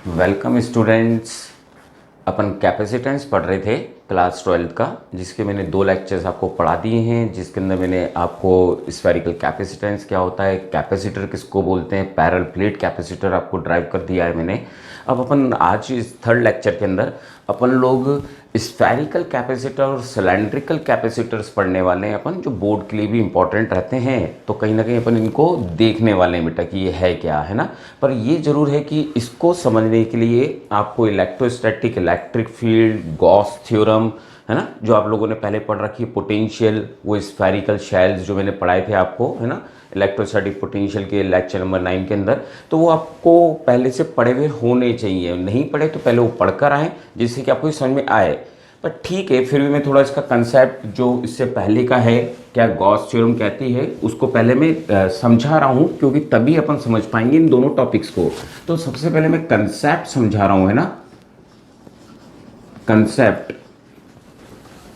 Welcome students. अपन capacitance पढ़ रहे थे क्लास 12 का, जिसके मैंने 2 लेक्चर्स आपको पढ़ा दिए हैं, जिसके अंदर मैंने आपको स्फेरिकल कैपेसिटेंस क्या होता है, कैपेसिटर किसको बोलते हैं, पैरेलल प्लेट कैपेसिटर आपको ड्राइव कर दिया है मैंने। अब अपन आज इस 3rd लेक्चर के अंदर अपन लोग स्फेरिकल कैपेसिटर और सिलेंड्रिकल कैपेसिटर्स पढ़ने वाले हैं अपन, जो बोर्ड के लिए भी इंपॉर्टेंट रहते हैं। तो कहीं ना कहीं अपन इनको देखने वाले हैं बेटा कि ये है क्या, है ना। पर ये ज़रूर है कि इसको समझने के लिए आपको electrostatic, electric field, Gauss theorem, है ना, जो आप लोगों ने पहले पढ़ रखी है, पोटेंशियल, वो स्फेरिकल शेल्स जो मैंने पढ़ाए थे आपको, है ना, इलेक्ट्रोस्टैटिक पोटेंशियल के लेक्चर नंबर 9 के अंदर। तो वो आपको पहले से पढ़े हुए होने चाहिए, नहीं पढ़े तो पहले वो पढ़कर आएँ, जिससे कि आपको समझ में आए। पर ठीक है, फिर भी मैं थोड़ा इसका कंसेप्ट जो इससे पहले का है, क्या गॉस थ्योरम कहती है, उसको पहले मैं समझा रहा हूँ, क्योंकि तभी अपन समझ पाएंगे इन दोनों टॉपिक्स को। तो सबसे पहले मैं कंसेप्ट समझा रहा हूँ, है ना,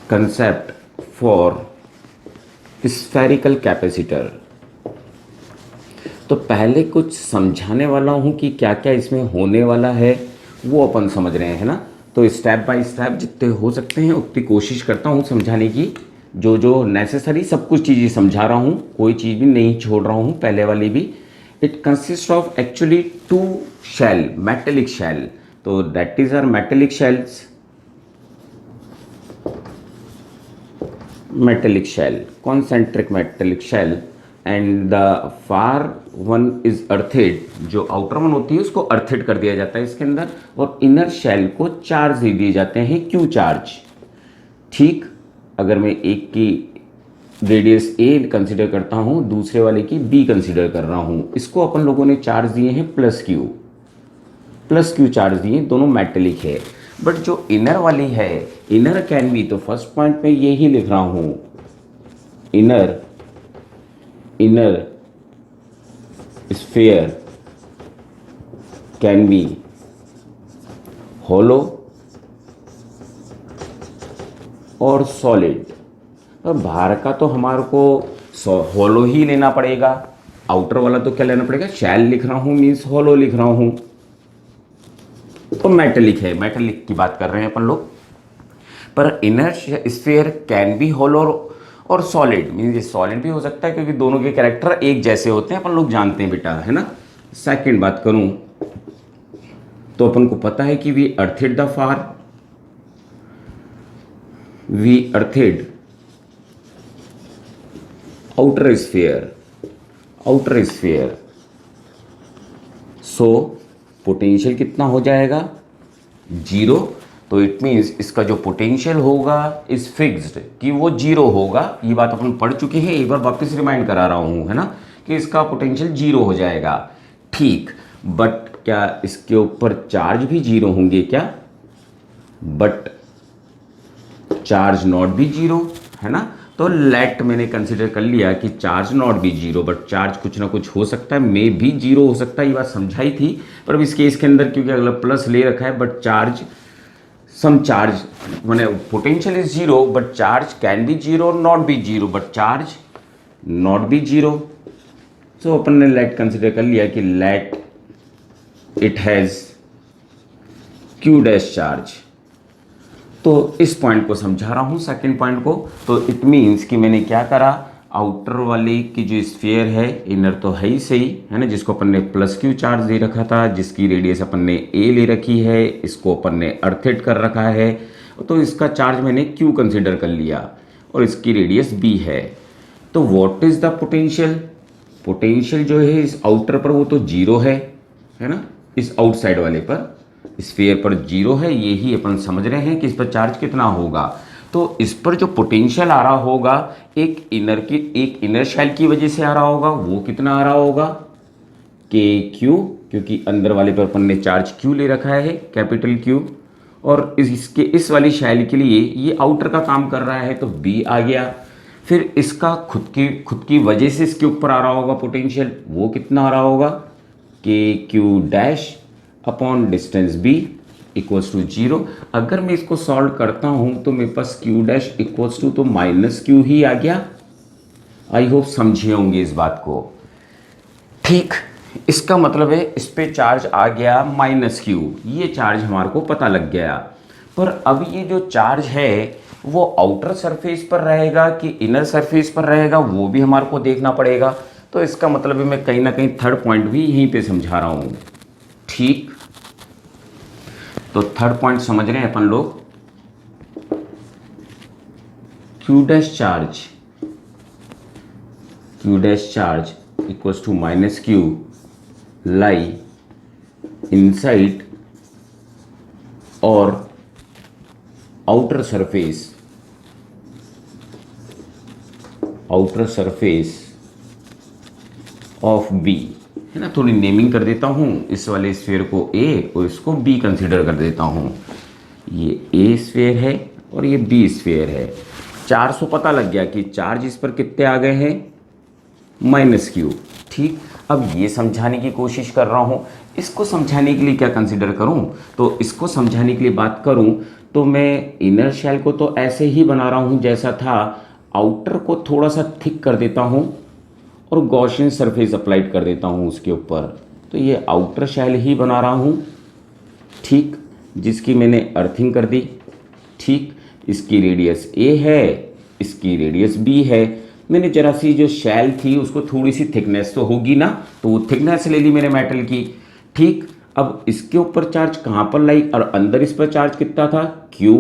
कंसेप्ट फॉर स्फेरिकल कैपेसिटर। तो पहले कुछ समझाने वाला हूँ कि क्या क्या इसमें होने वाला है, वो अपन समझ रहे हैं, है ना। तो स्टेप बाय स्टेप जितने हो सकते हैं उतनी कोशिश करता हूँ समझाने की। जो जो नेसेसरी सब कुछ चीज़ें समझा रहा हूँ, कोई चीज़ भी नहीं छोड़ रहा हूँ, पहले वाली भी। It consist of actually 2 shell, metallic shell. तो that is are metallic shells, metallic shell, concentric metallic shell, and the far one is earthed। जो आउटर वन होती है उसको earthed कर दिया जाता है इसके अंदर, और इनर शेल को चार्ज दे दिए जाते हैं, क्यू चार्ज। ठीक, अगर मैं एक की रेडियस ए कंसिडर करता हूँ, दूसरे वाले की बी कंसिडर कर रहा हूँ, इसको अपन लोगों ने चार्ज दिए हैं प्लस क्यू चार्ज दिए, दोनों मेटेलिक है। बट जो इनर वाली है, इनर कैन बी, तो फर्स्ट पॉइंट में ये ही लिख रहा हूं, इनर स्फीयर कैन बी होलो और सॉलिड। तो बाहर का तो हमारे को होलो ही लेना पड़ेगा, आउटर वाला तो क्या लेना पड़ेगा, शैल लिख रहा हूं मीन्स होलो लिख रहा हूं, तो मेटेलिक है, मेटेलिक की बात कर रहे हैं अपन लोग। पर इनर स्फीयर कैन बी होलो और सॉलिड, मीन्स ये सॉलिड भी हो सकता है, क्योंकि दोनों के कैरेक्टर एक जैसे होते हैं, अपन लोग जानते हैं बेटा, है ना। सेकंड बात करूं तो अपन को पता है कि we earthed outer sphere. So potential कितना हो जाएगा, 0। तो इट मीन्स इसका जो पोटेंशियल होगा इज फिक्स्ड, कि वो 0 होगा। ये बात अपन पढ़ चुके हैं, एक बार वापस रिमाइंड करा रहा हूँ, है ना, कि इसका पोटेंशियल 0 हो जाएगा। ठीक, बट क्या इसके ऊपर चार्ज भी 0 होंगे क्या, बट चार्ज नॉट भी 0, है ना। तो लेट मैंने कंसिडर कर लिया कि चार्ज नॉट भी 0, बट चार्ज कुछ ना कुछ हो सकता है, मे भी 0 हो सकता है, ये बात समझाई थी। पर अब इस केस के अंदर क्योंकि अगला प्लस ले रखा है, बट चार्ज सम चार्ज मैंने potential is 0, but charge can be 0 not be 0, but charge not be 0। सो अपन ने लेट कंसिडर कर लिया कि let it has Q dash charge. तो इस पॉइंट को समझा रहा हूँ, सेकंड पॉइंट को। तो इट मीन्स कि मैंने क्या करा, आउटर वाले की जो स्फीयर है, इनर तो है ही सही, है ना, जिसको अपन ने प्लस क्यू चार्ज दे रखा था, जिसकी रेडियस अपन ने ए ले रखी है, इसको अपन ने अर्थेड कर रखा है, तो इसका चार्ज मैंने क्यू कंसिडर कर लिया, और इसकी रेडियस बी है। तो व्हाट इज द पोटेंशियल जो है इस आउटर पर, वो तो 0 है ना, इस आउटसाइड वाले पर स्फीयर पर 0 है, ये ही अपन समझ रहे हैं कि इस पर चार्ज कितना होगा। तो इस पर जो पोटेंशियल आ रहा होगा, एक इनर शेल की वजह से आ रहा होगा, वो कितना आ रहा होगा, के क्यू, क्योंकि अंदर वाले पर अपन ने चार्ज क्यू ले रखा है, कैपिटल क्यू, और इसके इस वाली शेल के लिए ये आउटर का काम कर रहा है, तो बी आ गया। फिर इसका खुद की वजह से इसके ऊपर आ रहा होगा पोटेंशियल, वो कितना आ रहा होगा, K Q dash upon distance B equals to 0। अगर मैं इसको सॉल्व करता हूं तो मेरे पास क्यू डैश इक्वल्स टू तो माइनस क्यू ही आ गया। आई होप समझे होंगे इस बात को। ठीक, इसका मतलब है इस पे चार्ज आ गया -q, ये चार्ज हमारे को पता लग गया। पर अब ये जो चार्ज है वो आउटर सरफेस पर रहेगा कि इनर सरफेस पर रहेगा, वो भी हमारे को देखना पड़ेगा। तो इसका मतलब है मैं कहीं ना कहीं थर्ड पॉइंट भी यहीं पे समझा रहा हूँ। ठीक, तो थर्ड पॉइंट समझ रहे हैं अपन लोग। q dash charge equals to -q lie inside और आउटर सरफेस ऑफ बी, है ना। थोड़ी नेमिंग कर देता हूँ, इस वाले स्फीयर को ए और इसको बी कंसीडर कर देता हूँ। ये ए स्फीयर है और ये बी स्फीयर है। 400 पता लग गया कि चार्ज इस पर कितने आ गए हैं, -q। ठीक, अब ये समझाने की कोशिश कर रहा हूँ। इसको समझाने के लिए क्या कंसीडर करूँ, तो इसको समझाने के लिए बात करूँ तो मैं इनर शेल को तो ऐसे ही बना रहा हूँ जैसा था, आउटर को थोड़ा सा थिक कर देता हूँ और गॉसियन सरफेस अप्लाइड कर देता हूँ उसके ऊपर। तो ये आउटर शेल ही बना रहा हूँ, ठीक, जिसकी मैंने अर्थिंग कर दी। ठीक, इसकी रेडियस a है, इसकी रेडियस b है। मैंने जरा सी जो शेल थी उसको थोड़ी सी थिकनेस तो होगी ना, तो वो थिकनेस ले ली मैंने मेटल की। ठीक, अब इसके ऊपर चार्ज कहाँ पर लाई और अंदर इस पर चार्ज कितना था, q।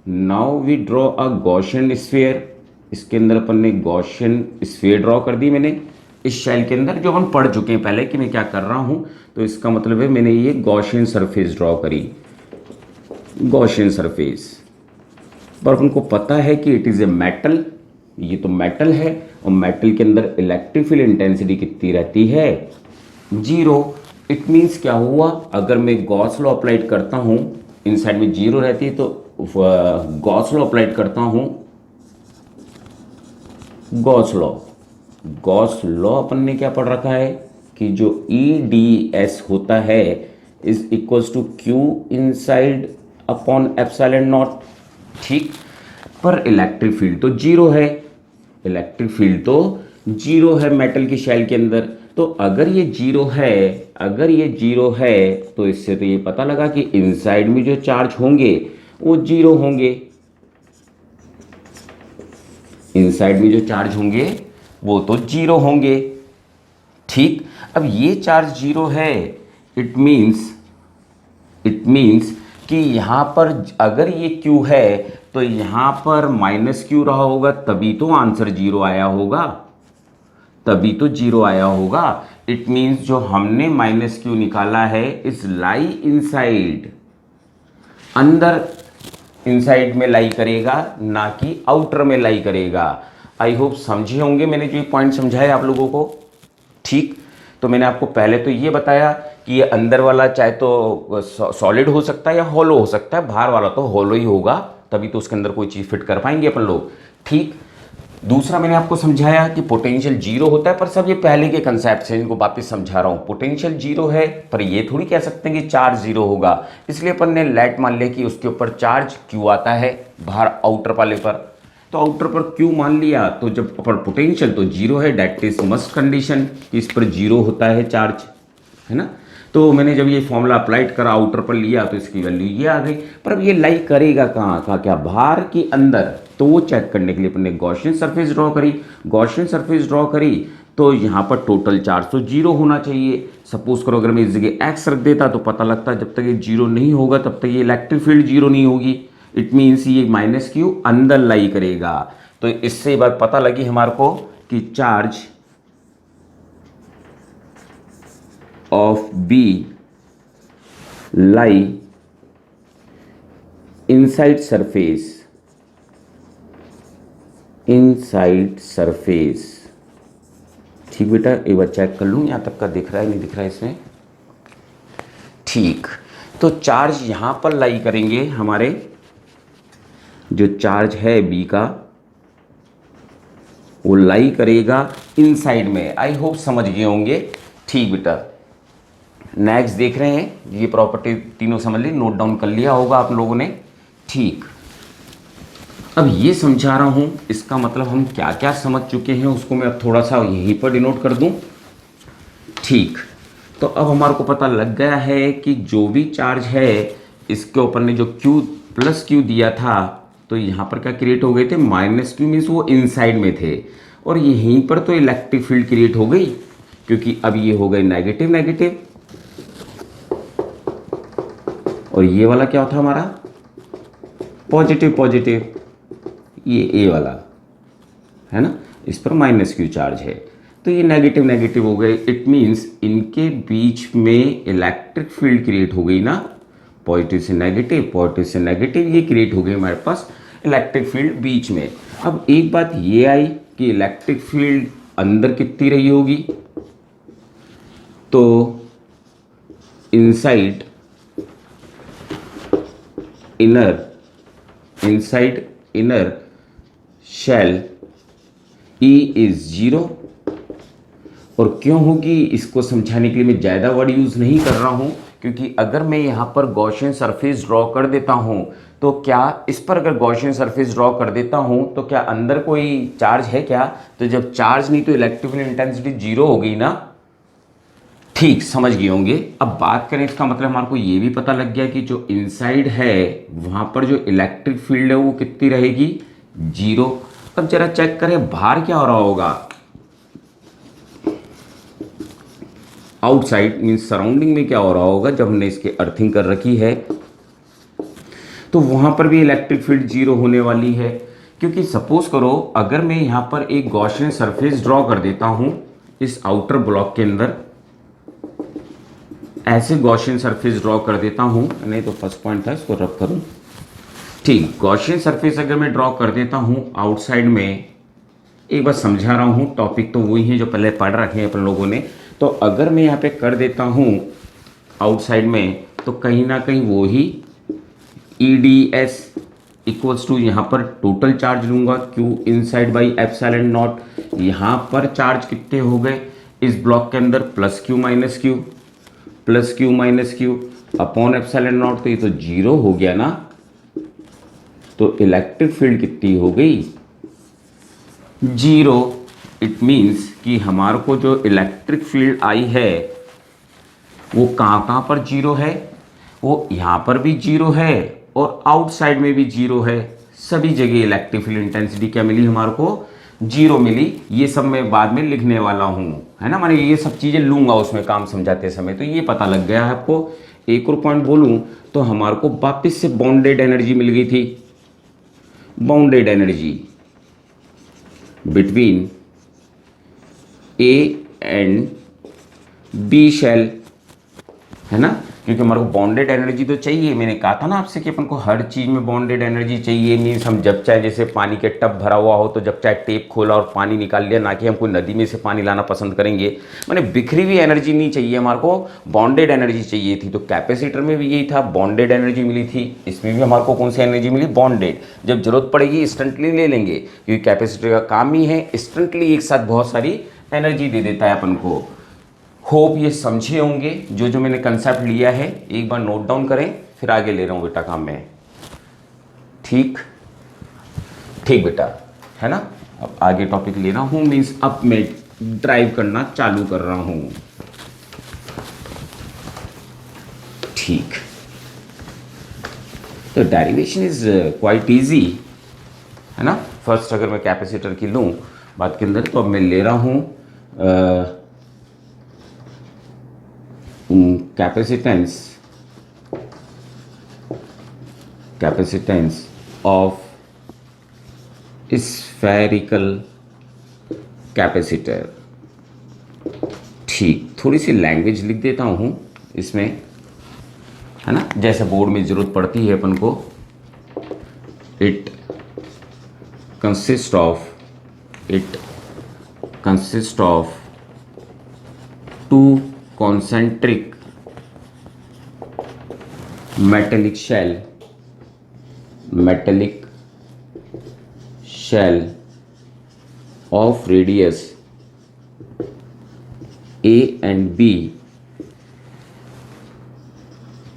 Now we draw a Gaussian sphere. इसके अंदर अपन ने गॉसियन स्फीयर ड्रॉ कर दी मैंने इस शेल के अंदर, जो अपन पढ़ चुके हैं पहले कि मैं क्या कर रहा हूँ। तो इसका मतलब है मैंने ये गॉसियन सरफेस ड्रॉ करी, गॉसियन सरफेस। पर उनको पता है कि इट इज़ ए मेटल, ये तो मेटल है और मेटल के अंदर इलेक्ट्रिक फील्ड इंटेंसिटी कितनी रहती है, 0। इट मीन्स क्या हुआ, अगर मैं गॉस लॉ अप्लाइड करता हूँ, इन साइड में 0 रहती है, तो गॉस लॉ अप्लाइड करता हूँ, गॉस लॉ अपन ने क्या पढ़ रखा है कि जो EDS होता है is equals to Q inside upon epsilon naught. ठीक, पर इलेक्ट्रिक फील्ड तो 0 है, इलेक्ट्रिक फील्ड तो 0 है मेटल की शेल के अंदर। तो अगर ये 0 है, तो इससे तो ये पता लगा कि इनसाइड में जो चार्ज होंगे वो 0 होंगे, इनसाइड में जो चार्ज होंगे वो तो 0 होंगे। ठीक, अब ये चार्ज 0 है, इट मीन्स कि यहाँ पर अगर ये Q है तो यहाँ पर -q रहा होगा, तभी तो आंसर 0 आया होगा, इट मीन्स जो हमने -q निकाला है इस लाई इनसाइड, अंदर इनसाइड में लाई करेगा, ना कि आउटर में लाई करेगा। आई होप समझे होंगे मैंने जो पॉइंट समझाए आप लोगों को। ठीक, तो मैंने आपको पहले तो ये बताया कि ये अंदर वाला चाहे तो सॉलिड हो सकता है या हॉलो हो सकता है, बाहर वाला तो हॉलो ही होगा, तभी तो उसके अंदर कोई चीज़ फिट कर पाएंगे अपन लोग। ठीक, दूसरा मैंने आपको समझाया कि पोटेंशियल 0 होता है, पर सब ये पहले के कंसेप्ट हैं, इनको वापस समझा रहा हूँ। पोटेंशियल 0 है, पर ये थोड़ी कह सकते हैं कि चार्ज 0 होगा, इसलिए अपन ने लेट मान लिया कि उसके ऊपर चार्ज Q आता है बाहर आउटर वाले पर। तो आउटर पर Q मान लिया, तो जब अपन पोटेंशियल तो 0 है, डेट इज मस्ट कंडीशन कि इस पर 0 होता है चार्ज, है ना। तो मैंने जब ये फॉर्मूला अप्लाइड करा आउटर पर लिया तो इसकी वैल्यू ये आ गई। पर अब ये लाई करेगा कहाँ का, क्या बाहर की अंदर, तो वो चेक करने के लिए अपन ने गॉसियन सरफेस ड्रॉ करी। तो यहाँ पर टोटल चार्ज तो 0 होना चाहिए। सपोज करो अगर मैं इस जगह x रख देता तो पता लगता जब तक ये 0 नहीं होगा तब तक ये इलेक्ट्रिक फील्ड 0 नहीं होगी। इट मीन्स ये -q अंदर लाई करेगा। तो इससे ये बात पता लगी हमारे को कि charge of B lie inside surface. ठीक बेटा, एक बार चेक कर लूँ यहाँ तक का दिख रहा है नहीं दिख रहा है इसमें। ठीक, तो चार्ज यहाँ पर लाई करेंगे, हमारे जो चार्ज है B का वो लाई करेगा इनसाइड में। आई होप समझ गए होंगे। ठीक बेटा, नेक्स्ट देख रहे हैं, ये प्रॉपर्टी तीनों समझ ली, नोट डाउन कर लिया होगा आप लोगों ने। ठीक, अब ये समझा रहा हूँ, इसका मतलब हम क्या क्या समझ चुके हैं उसको मैं अब थोड़ा सा यहीं पर डिनोट कर दूँ। ठीक, तो अब हमारे को पता लग गया है कि जो भी चार्ज है इसके ऊपर ने जो Q प्लस Q दिया था, तो यहाँ पर क्या क्रिएट हो गए थे, माइनस Q मीन्स वो इनसाइड में थे, और यहीं पर तो इलेक्ट्रिक फील्ड क्रिएट हो गई, क्योंकि अब ये हो गए नेगेटिव नेगेटिव, और ये वाला क्या था हमारा, पॉजिटिव पॉजिटिव, ये ए वाला है ना, इस पर माइनस Q चार्ज है, तो ये नेगेटिव नेगेटिव हो गए। इट मीन्स इनके बीच में इलेक्ट्रिक फील्ड क्रिएट हो गई ना, पॉजिटिव से नेगेटिव ये क्रिएट हो गई हमारे पास इलेक्ट्रिक फील्ड बीच में। अब एक बात ये आई कि इलेक्ट्रिक फील्ड अंदर कितनी रही होगी, तो inside inner shell E is 0, और क्यों होगी इसको समझाने के लिए मैं ज़्यादा वर्ड यूज़ नहीं कर रहा हूँ, क्योंकि अगर मैं यहाँ पर गॉसियन सरफेस ड्रॉ कर देता हूँ तो क्या इस पर अगर गॉसियन सरफेस ड्रॉ कर देता हूँ तो क्या अंदर कोई चार्ज है क्या, तो जब चार्ज नहीं तो इलेक्ट्रिक फील्ड इंटेंसिटी 0 हो गई ना। ठीक समझ गए होंगे। अब बात करें, इसका मतलब हमारे को ये भी पता लग गया कि जो इनसाइड है वहाँ पर जो इलेक्ट्रिक फील्ड है वो कितनी रहेगी, 0। अब जरा चेक करें बाहर क्या हो रहा होगा, आउटसाइड मीन्स सराउंडिंग में क्या हो रहा होगा जब हमने इसके अर्थिंग कर रखी है, तो वहां पर भी इलेक्ट्रिक फील्ड 0 होने वाली है। क्योंकि सपोज करो अगर मैं यहां पर एक गॉसियन सरफेस ड्रॉ कर देता हूं इस आउटर ब्लॉक के अंदर, ऐसे गॉसियन सरफेस ड्रॉ कर देता हूं, नहीं तो फर्स्ट पॉइंट था इसको रब करूं, ठीक, गॉसियन सरफेस अगर मैं ड्रॉ कर देता हूं आउटसाइड में, एक बार समझा रहा हूं, टॉपिक तो वही है जो पहले पढ़ रखे हैं अपन लोगों ने। तो अगर मैं यहाँ पे कर देता हूँ आउटसाइड में, तो कहीं ना कहीं वो ही EDS इक्वल्स टू यहाँ पर टोटल चार्ज लूँगा Q inside by epsilon not, यहाँ पर चार्ज कितने हो गए इस ब्लॉक के अंदर, plus Q minus Q upon epsilon not, तो ये तो 0 हो गया ना। तो इलेक्ट्रिक फील्ड कितनी हो गई, 0। इट मीन्स कि हमारे को जो इलेक्ट्रिक फील्ड आई है वो कहाँ पर 0 है, वो यहाँ पर भी 0 है और आउटसाइड में भी 0 है, सभी जगह इलेक्ट्रिक फील्ड इंटेंसिटी क्या मिली हमारे को, 0 मिली। ये सब मैं बाद में लिखने वाला हूँ, है ना, माने ये सब चीज़ें लूँगा उसमें काम समझाते समय, तो ये पता लग गया है आपको। एक और पॉइंट बोलूँ तो हमारे को वापस से बाउंडेड एनर्जी मिल गई थी, bounded energy between A and B shell, है ना, क्योंकि हमारे को बॉन्डेड एनर्जी तो चाहिए। मैंने कहा था ना आपसे कि अपन को हर चीज़ में बॉन्डेड एनर्जी चाहिए। मीन्स हम जब चाहे, जैसे पानी के टब भरा हुआ हो तो जब चाहे टेप खोला और पानी निकाल लिया, ना कि हम कोई नदी में से पानी लाना पसंद करेंगे। मैंने बिखरी हुई एनर्जी नहीं चाहिए, हमारे को बॉन्डेड एनर्जी चाहिए थी। तो कैपेसिटर में भी यही था, बॉन्डेड एनर्जी मिली थी, इसमें भी हमारे को कौन सी एनर्जी मिली, बॉन्डेड। जब जरूरत पड़ेगी इंस्टेंटली ले लेंगे, क्योंकि कैपेसिटर का काम ही है इंस्टेंटली एक साथ बहुत सारी एनर्जी दे देता है अपन को। होप ये समझे होंगे जो जो मैंने कंसेप्ट लिया है, एक बार नोट डाउन करें, फिर आगे ले रहा हूँ बेटा काम में। ठीक ठीक बेटा, है ना। अब आगे टॉपिक ले रहा हूँ, मीन्स अब मैं ड्राइव करना चालू कर रहा हूँ। ठीक, तो डेरिवेशन इज क्वाइट इजी, है ना। फर्स्ट अगर मैं कैपेसिटर की लूँ बात के अंदर, तो अब मैं ले रहा हूँ कैपेसिटेंस ऑफ स्फेरिकल कैपेसिटर। ठीक, थोड़ी सी लैंग्वेज लिख देता हूँ इसमें, है ना, जैसे बोर्ड में ज़रूरत पड़ती है अपन को। It consist of two concentric metallic shell of radius A and B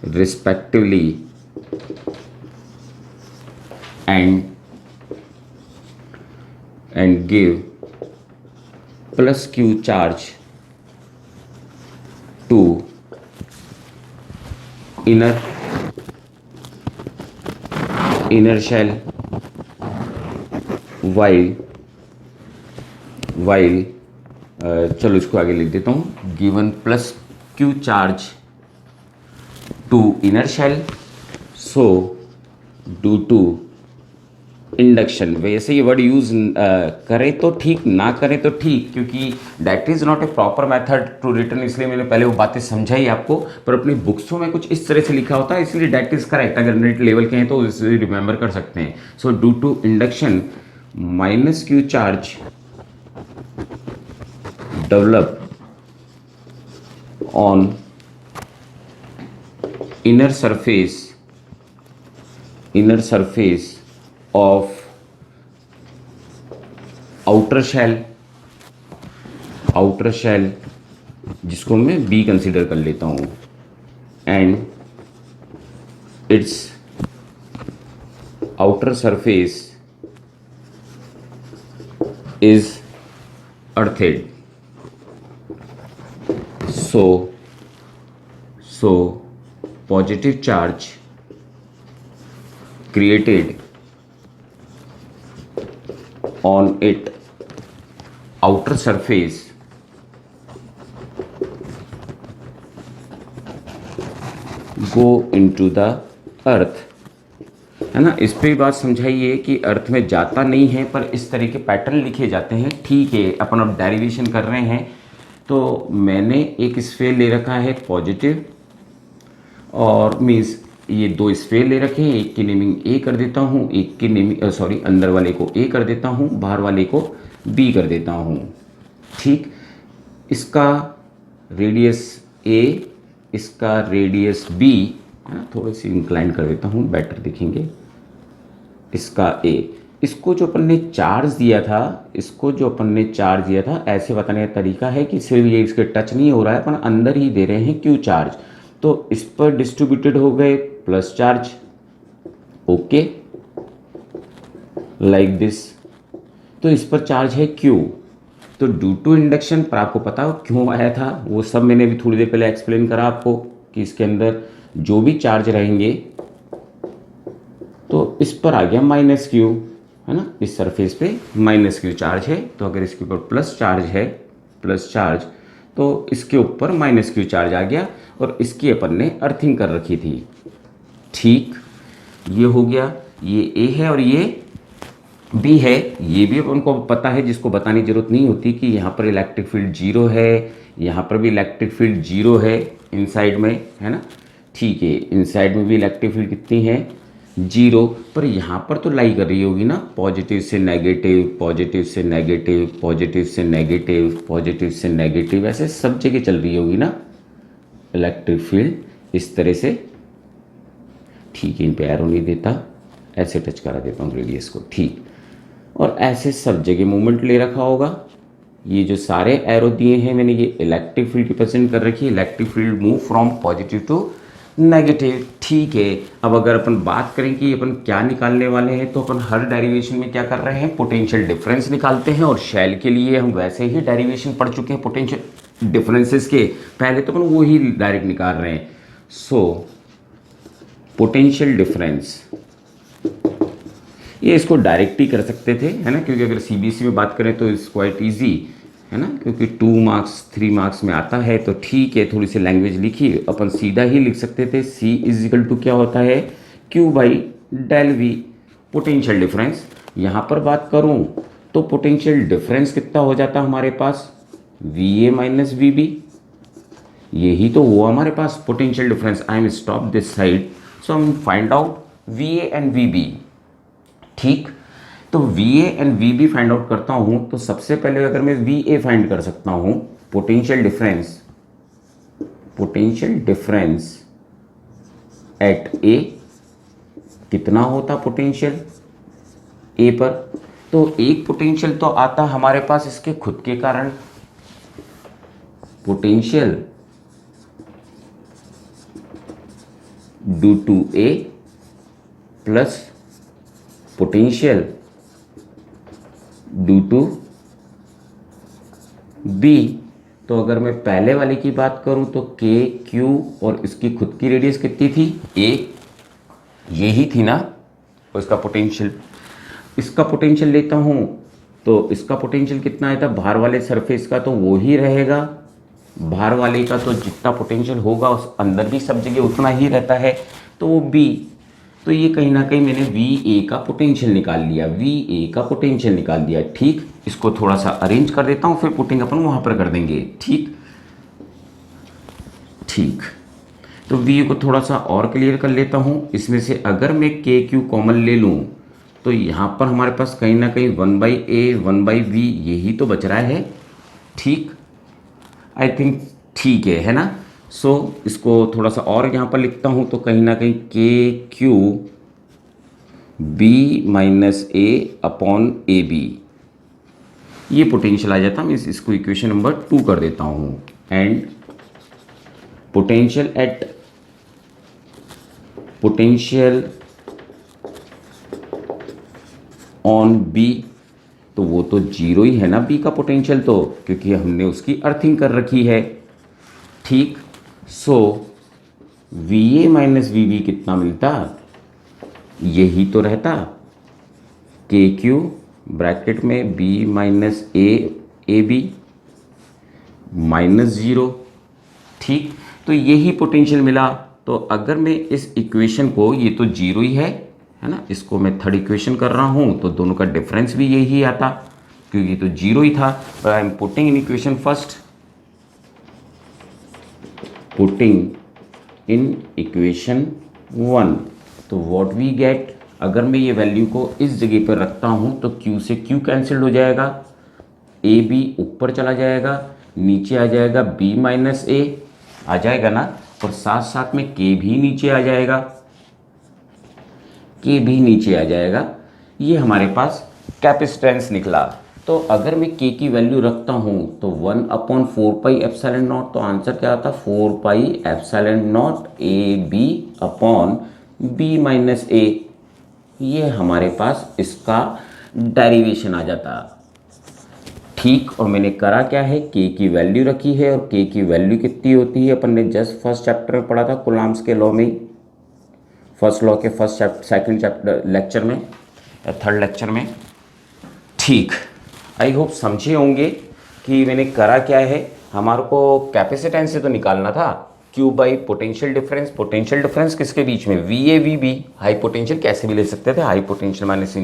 respectively and give plus Q charge to inner shell while चलो इसको आगे लिख देता हूँ, given plus Q charge to inner shell, so due to induction. वैसे ये word use करें तो ठीक, ना करें तो ठीक, क्योंकि that is not a proper method to return, इसलिए मैंने पहले वो बातें समझाई आपको, पर अपनी बुक्सों में कुछ इस तरह से लिखा होता है, इसलिए दैट इज़ करेक्ट। अगर नेट लेवल के हैं तो इसे रिमेंबर कर सकते हैं। So due to induction minus Q charge develop on inner surface of outer shell जिसको मैं B कंसिडर कर लेता हूँ, and it's outer surface is earthed, so positive charge created on its outer surface go into the earth, है ना। इस पे बात समझाइए कि अर्थ में जाता नहीं है, पर इस तरह के पैटर्न लिखे जाते हैं। ठीक है, अपन अब डेरिवेशन कर रहे हैं, तो मैंने एक स्फेयर ले रखा है पॉजिटिव, और मीन्स ये दो स्फेयर ले रखे हैं, एक की नेमिंग ए कर देता हूँ, एक की नेमिंग अंदर वाले को ए कर देता हूँ, बाहर वाले को बी कर देता हूँ। ठीक, इसका रेडियस ए, इसका रेडियस बी, थोड़ी सी इंक्लाइन कर देता हूँ, बेटर दिखेंगे। इसका ए, इसको जो अपन ने चार्ज दिया था, ऐसे बताने का तरीका है कि सिर्फ ये इसके टच नहीं हो रहा है, अपन अंदर ही दे रहे हैं क्यू चार्ज, तो इस पर डिस्ट्रीब्यूटेड हो गए plus charge, okay, like this. तो इस पर चार्ज है क्यू, तो ड्यू टू इंडक्शन, पर आपको पता हो क्यों आया था, वो सब मैंने भी थोड़ी देर पहले एक्सप्लेन करा आपको, कि इसके अंदर जो भी चार्ज रहेंगे, तो इस पर आ गया माइनस क्यू, है ना। इस सरफेस पे माइनस क्यू चार्ज है, तो अगर इसके ऊपर प्लस चार्ज, तो इसके ऊपर माइनस क्यू चार्ज आ गया, और इसकी अपन ने अर्थिंग कर रखी थी। ठीक, ये हो गया, ये ए है और ये बी है। ये भी अपन को पता है, जिसको बताने की जरूरत नहीं होती, कि यहाँ पर इलेक्ट्रिक फील्ड जीरो है, यहाँ पर भी इलेक्ट्रिक फील्ड जीरो है इनसाइड में, है ना। ठीक है, इनसाइड में भी इलेक्ट्रिक फील्ड कितनी है, जीरो, पर यहाँ पर तो लाई कर रही होगी ना, पॉजिटिव से नेगेटिव, पॉजिटिव से नेगेटिव, पॉजिटिव से नेगेटिव, पॉजिटिव से नेगेटिव, ऐसे सब जगह चल रही होगी ना इलेक्ट्रिक फील्ड, इस तरह से। ठीक है, इन पे एरो नहीं देता, ऐसे टच करा देता हूँ रेडियस को, ठीक, और ऐसे सब जगह मूवमेंट ले रखा होगा। ये जो सारे एरो दिए हैं मैंने, ये इलेक्ट्रिक फील्ड रिप्रेजेंट कर रखी है, electric field move from positive to negative. ठीक है, अब अगर अपन बात करें कि अपन क्या निकालने वाले हैं, तो अपन हर डेरिवेशन में क्या कर रहे हैं, पोटेंशियल डिफरेंस निकालते हैं, और शेल के लिए हम वैसे ही डेरिवेशन पढ़ चुके हैं पोटेंशियल डिफरेंसेस के, पहले तो अपन वो ही डायरेक्ट निकाल रहे हैं। सो पोटेंशियल डिफरेंस, ये इसको डायरेक्ट ही कर सकते थे, है ना, क्योंकि अगर सीबीएसई में बात करें तो इट्स क्वाइट इजी, है ना, क्योंकि 2 मार्क्स 3 मार्क्स में आता है, तो ठीक है, थोड़ी सी लैंग्वेज लिखी, अपन सीधा ही लिख सकते थे। C इज इक्वल टू क्या होता है, Q by del V, potential difference. यहाँ पर बात करूँ तो पोटेंशियल डिफरेंस कितना हो जाता हमारे पास, VA माइनस VB, यही तो हुआ हमारे पास potential difference. I am stop this side, so हम find out VA and VB। ठीक, तो VA and VB find out करता हूं, तो सबसे पहले अगर मैं VA फाइंड कर सकता हूं, पोटेंशियल डिफरेंस एट A, कितना होता पोटेंशियल A पर, तो एक पोटेंशियल तो आता हमारे पास इसके खुद के कारण, potential due to A plus potential due to B, तो अगर मैं पहले वाले की बात करूं तो के क्यू और इसकी खुद की रेडियस कितनी थी, ए, यही थी ना। और इसका पोटेंशियल लेता हूं तो इसका पोटेंशियल कितना आया था बाहर वाले सरफेस का, तो वो ही रहेगा बाहर वाले का। तो जितना पोटेंशियल होगा उस अंदर भी सब जगह उतना ही रहता है, तो वो बी। तो ये कहीं ना कहीं मैंने वी ए का पोटेंशियल निकाल लिया, वी ए का पोटेंशियल निकाल दिया। ठीक, इसको थोड़ा सा अरेंज कर देता हूँ, फिर पुटिंग अपन वहाँ पर कर देंगे। ठीक ठीक, तो वी को थोड़ा सा और क्लियर कर लेता हूँ। इसमें से अगर मैं के क्यू कॉमन ले लूँ तो यहाँ पर हमारे पास कहीं ना कहीं 1/a 1/v यही तो बच रहा है। ठीक, आई थिंक ठीक है ना। सो इसको थोड़ा सा और यहाँ पर लिखता हूँ तो कहीं ना कहीं K Q B minus A upon A B, ये पोटेंशियल आ जाता है। मैं इसको इक्वेशन नंबर 2 कर देता हूँ। एंड पोटेंशियल ऑन बी, तो वो तो जीरो ही है ना बी का पोटेंशियल, तो क्योंकि हमने उसकी अर्थिंग कर रखी है। ठीक, so V A minus V B कितना मिलता, यही तो रहता, के क्यू ब्रैकेट में B minus A B minus zero. ठीक, तो यही पोटेंशियल मिला। तो अगर मैं इस इक्वेशन को, ये तो जीरो ही है ना, इसको मैं थर्ड इक्वेशन कर रहा हूं तो दोनों का डिफरेंस भी यही आता क्योंकि तो जीरो ही था। But I am putting in equation first, putting in equation 1, तो व्हाट वी गेट, अगर मैं ये वैल्यू को इस जगह पर रखता हूं तो q से q कैंसिल हो जाएगा, ए बी ऊपर चला जाएगा, नीचे आ जाएगा b माइनस ए आ जाएगा ना, और साथ साथ में k भी नीचे आ जाएगा, k भी नीचे आ जाएगा। ये हमारे पास कैपेसिटेंस निकला। तो अगर मैं k की वैल्यू रखता हूँ तो 1/4πε0, तो आंसर क्या आता, 4πε0 a b upon b minus a. ये हमारे पास इसका डेरिवेशन आ जाता। ठीक, और मैंने करा क्या है, k की वैल्यू रखी है, और k की वैल्यू कितनी होती है अपन ने जस्ट फर्स्ट चैप्टर में पढ़ा था कूलॉम्स के लॉ में, फर्स्ट लॉ के सेकंड चैप्टर लेक्चर में या थर्ड लेक्चर में। ठीक, आई होप समझे होंगे कि मैंने करा क्या है। हमारे को कैपेसिटेंस से तो निकालना था Q बाई पोटेंशियल डिफरेंस किसके बीच में, V A V B, high potential कैसे भी ले सकते थे, high potential minus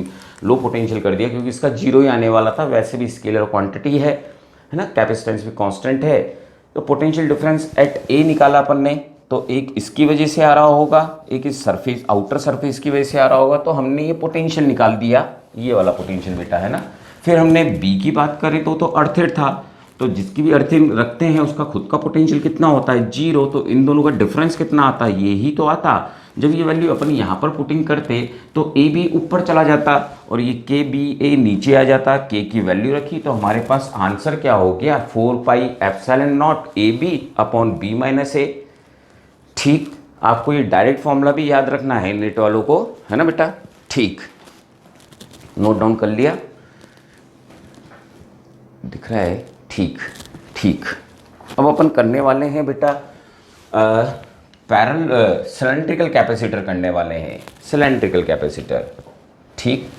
low potential कर दिया क्योंकि इसका जीरो ही आने वाला था, वैसे भी स्केलर क्वांटिटी है ना, कैपेसिटेंस भी कांस्टेंट है। तो पोटेंशियल डिफरेंस एट ए निकाला अपन ने, तो एक इसकी वजह से आ रहा होगा, एक इस सरफेस आउटर सरफेस की वजह से आ रहा होगा, तो हमने ये पोटेंशियल निकाल दिया, ये वाला पोटेंशियल बेटा है ना। फिर हमने बी की बात करें तो अर्थेड था, तो जिसकी भी अर्थिंग रखते हैं उसका खुद का पोटेंशियल कितना होता है, जीरो, तो इन दोनों का डिफरेंस कितना आता है, यही तो आता। जब ये वैल्यू अपन यहाँ पर पुटिंग करते तो ए बी ऊपर चला जाता और ये के बी ए नीचे आ जाता, के की वैल्यू रखी तो हमारे पास आंसर क्या हो गया, 4πε0 a b upon b minus a. ठीक, आपको ये डायरेक्ट फॉर्मूला भी याद रखना है नेट वालों को, है ना बेटा। ठीक, नोट डाउन कर लिया, दिख रहा है। ठीक ठीक, अब अपन करने वाले हैं बेटा सिलेंड्रिकल कैपेसिटर करने वाले हैं, सिलेंड्रिकल कैपेसिटर। ठीक,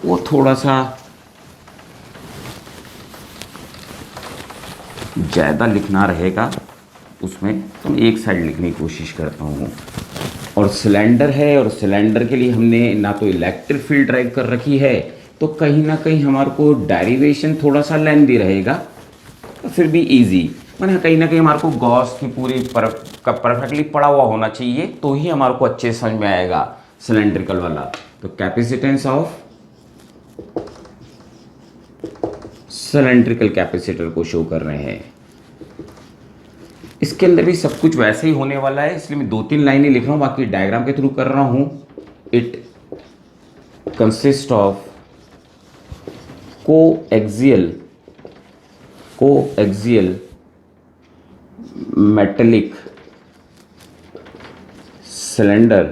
वो थोड़ा सा ज़्यादा लिखना रहेगा उसमें, तो मैं एक साइड लिखने की कोशिश करता हूँ। और सिलेंडर है, और सिलेंडर के लिए हमने ना तो इलेक्ट्रिक फील्ड ड्राइव कर रखी है, तो कहीं ना कहीं हमारे को डेरिवेशन थोड़ा सा लेंथी रहेगा, तो फिर भी इजी, मैंने कहीं ना कहीं हमारे को गॉस की पूरी परफेक्टली पड़ा हुआ होना चाहिए, तो ही हमारे को अच्छे समझ में आएगा सिलेंड्रिकल वाला। तो कैपेसिटेंस ऑफ सिलेंड्रिकल कैपेसिटर को शो कर रहे हैं। इसके अंदर भी सब कुछ वैसे ही होने वाला है, इसलिए मैं 2-3 लाइनें लिख रहा हूँ, बाकी डायग्राम के थ्रू कर रहा हूँ। It consist of coaxial metallic cylinder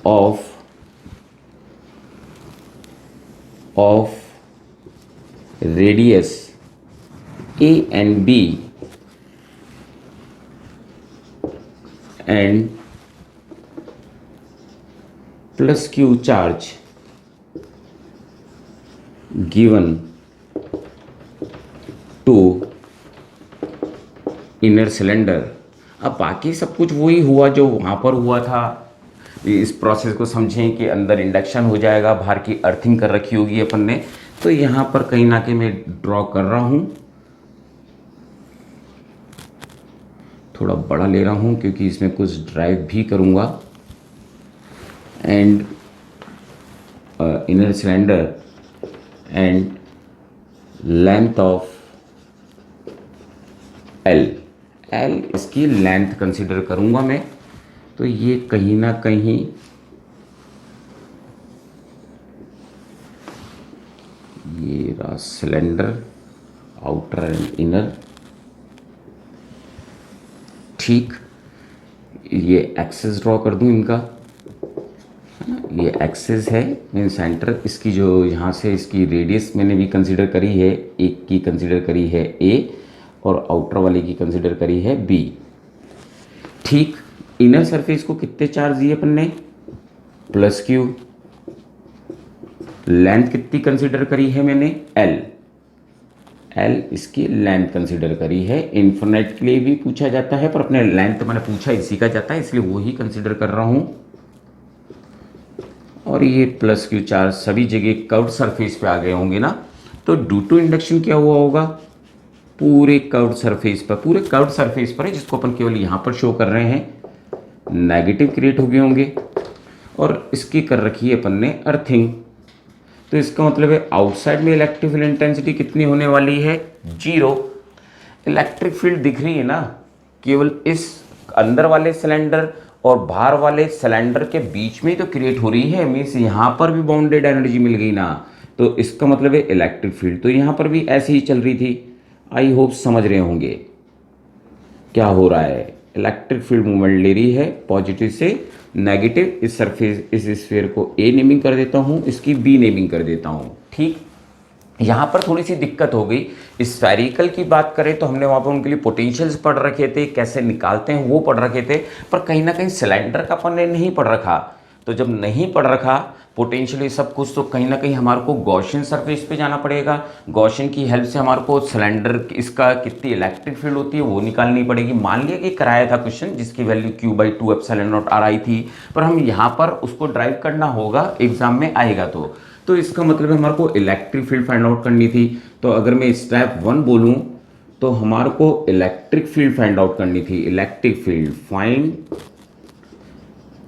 of radius A and B and plus Q charge given to inner cylinder. अब बाकी सब कुछ वही हुआ जो वहाँ पर हुआ था। इस प्रोसेस को समझें कि अंदर इंडक्शन हो जाएगा, बाहर की अर्थिंग कर रखी होगी अपन ने। तो यहाँ पर कहीं ना कहीं मैं ड्रॉ कर रहा हूँ, थोड़ा बड़ा ले रहा हूँ क्योंकि इसमें कुछ ड्राइव भी करूँगा। And inner cylinder and length of L इसकी लेंथ कंसीडर करूँगा मैं। तो ये कहीं ना कहीं ये रहा सिलेंडर, आउटर एंड इनर। ठीक, ये एक्सेस ड्रॉ कर दूं इनका, है ना। ये एक्सेस है मेन सेंटर। इसकी जो यहाँ से इसकी रेडियस मैंने भी कंसीडर करी है, एक की कंसीडर करी है ए और आउटर वाले की कंसीडर करी है बी। ठीक, इनर सरफेस को कितने चार्ज दिए अपन ने, प्लस क्यू। लेंथ कितनी कंसीडर करी है मैंने, एल इसकी लेंथ कंसीडर करी है। इन्फिनिट के लिए भी पूछा जाता है पर अपने लेंथ मैंने पूछा इसी का जाता है, इसलिए वो ही कंसीडर कर रहा हूं। और ये प्लस क्यू चार्ज सभी जगह कर्व्ड सरफेस पे आ गए होंगे ना। तो ड्यू टू इंडक्शन क्या हुआ होगा, पूरे कर्व्ड सरफेस पर, पूरे कर्व्ड सरफेस पर है जिसको अपन केवल यहां पर शो कर रहे हैं, नेगेटिव क्रिएट हो गए होंगे। और इसकी कर रखी है अपन ने अर्थिंग। तो इसका मतलब है आउटसाइड में इलेक्ट्रिक फील्ड इंटेंसिटी कितनी होने वाली है, 0। इलेक्ट्रिक फील्ड दिख रही है ना, केवल इस अंदर वाले सिलेंडर और बाहर वाले सिलेंडर के बीच में ही तो क्रिएट हो रही है। मीन्स यहाँ पर भी बाउंडेड एनर्जी मिल गई ना। तो इसका मतलब है इलेक्ट्रिक फील्ड तो यहाँ पर भी ऐसे ही चल रही थी। आई होप समझ रहे होंगे क्या हो रहा है। इलेक्ट्रिक फील्ड मूवमेंट ले रही है पॉजिटिव से नेगेटिव। इस सरफेस, इस स्फीयर को ए नेमिंग कर देता हूँ, इसकी बी नेमिंग कर देता हूँ। ठीक, यहाँ पर थोड़ी सी दिक्कत हो गई। स्फेरिकल की बात करें तो हमने वहाँ पर उनके लिए पोटेंशियल्स पढ़ रखे थे, कैसे निकालते हैं वो पढ़ रखे थे, पर कहीं ना कहीं सिलेंडर का अपन ने नहीं पढ़ रखा। तो जब नहीं पढ़ रखा पोटेंशियल ये सब कुछ, तो कहीं ना कहीं हमारे को गॉसियन सरफेस पे जाना पड़ेगा। गॉसियन की हेल्प से हमारे को सिलेंडर इसका कितनी इलेक्ट्रिक फील्ड होती है वो निकालनी पड़ेगी। मान लिया कि कराया था क्वेश्चन जिसकी value Q/2 epsilon not R आई थी, पर हम यहाँ पर उसको ड्राइव करना होगा, एग्जाम में आएगा। तो इसका मतलब है हमारे को इलेक्ट्रिक फील्ड फाइंड आउट करनी थी। तो अगर मैं स्टेप 1 बोलूँ तो हमारे को इलेक्ट्रिक फील्ड फाइंड आउट करनी थी। Electric field, find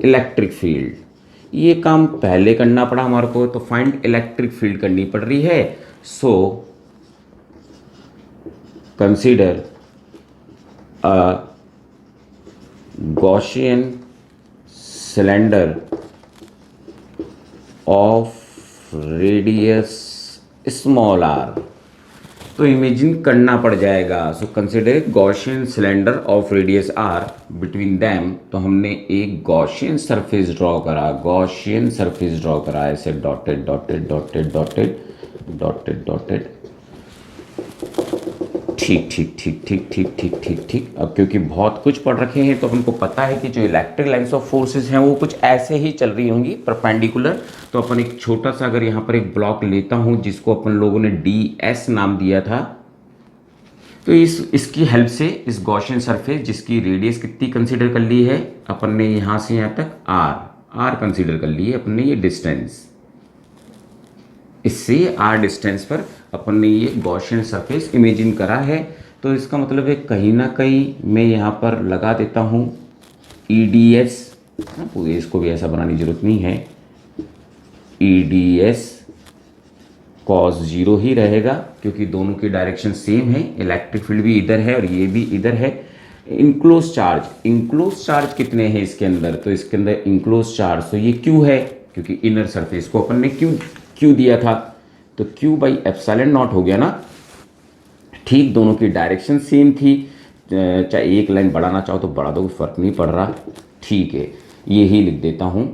electric field, ये काम पहले करना पड़ा हमारे को। तो फाइंड इलेक्ट्रिक फील्ड करनी पड़ रही है। So consider a Gaussian cylinder of radius small r। तो इमेजिन करना पड़ जाएगा। So consider Gaussian cylinder of radius r, between them. तो हमने एक गॉसियन सरफेस ड्रॉ करा, गॉसियन सरफेस ड्रॉ करा, ऐसे dotted dotted dotted dotted dotted dotted. ठीक ठीक ठीक ठीक ठीक ठीक ठीक ठीक। अब क्योंकि बहुत कुछ पढ़ रखे हैं तो अपन को पता है कि जो इलेक्ट्रिक लाइन्स ऑफ फोर्सेस हैं वो कुछ ऐसे ही चल रही होंगी परपेंडिकुलर। तो अपन एक छोटा सा अगर यहाँ पर एक ब्लॉक लेता हूँ जिसको अपन लोगों ने DS नाम दिया था, तो इसकी हेल्प से इस गॉसियन सरफेस जिसकी रेडियस कितनी कंसीडर कर ली है अपन ने, यहाँ से यहाँ तक R कंसीडर कर ली है अपन ने, ये डिस्टेंस। इससे R डिस्टेंस पर अपन ने ये गॉसियन सरफेस इमेजिन करा है। तो इसका मतलब है कहीं ना कहीं मैं यहाँ पर लगा देता हूँ EDS, पूरे इसको भी ऐसा बनाने की जरूरत नहीं है, EDS cos 0 ही रहेगा क्योंकि दोनों की डायरेक्शन सेम है। इलेक्ट्रिक फील्ड भी इधर है और ये भी इधर है। इनक्लोज चार्ज कितने हैं इसके अंदर, तो इसके अंदर इनक्लोज चार्ज तो ये Q है क्योंकि इनर सरफेस को अपन ने Q दिया था। तो Q/ε0 हो गया ना। ठीक, दोनों की डायरेक्शन सेम थी। चाहे एक लाइन बढ़ाना चाहो तो बढ़ा दो, फर्क नहीं पड़ रहा। ठीक है, ये ही लिख देता हूँ,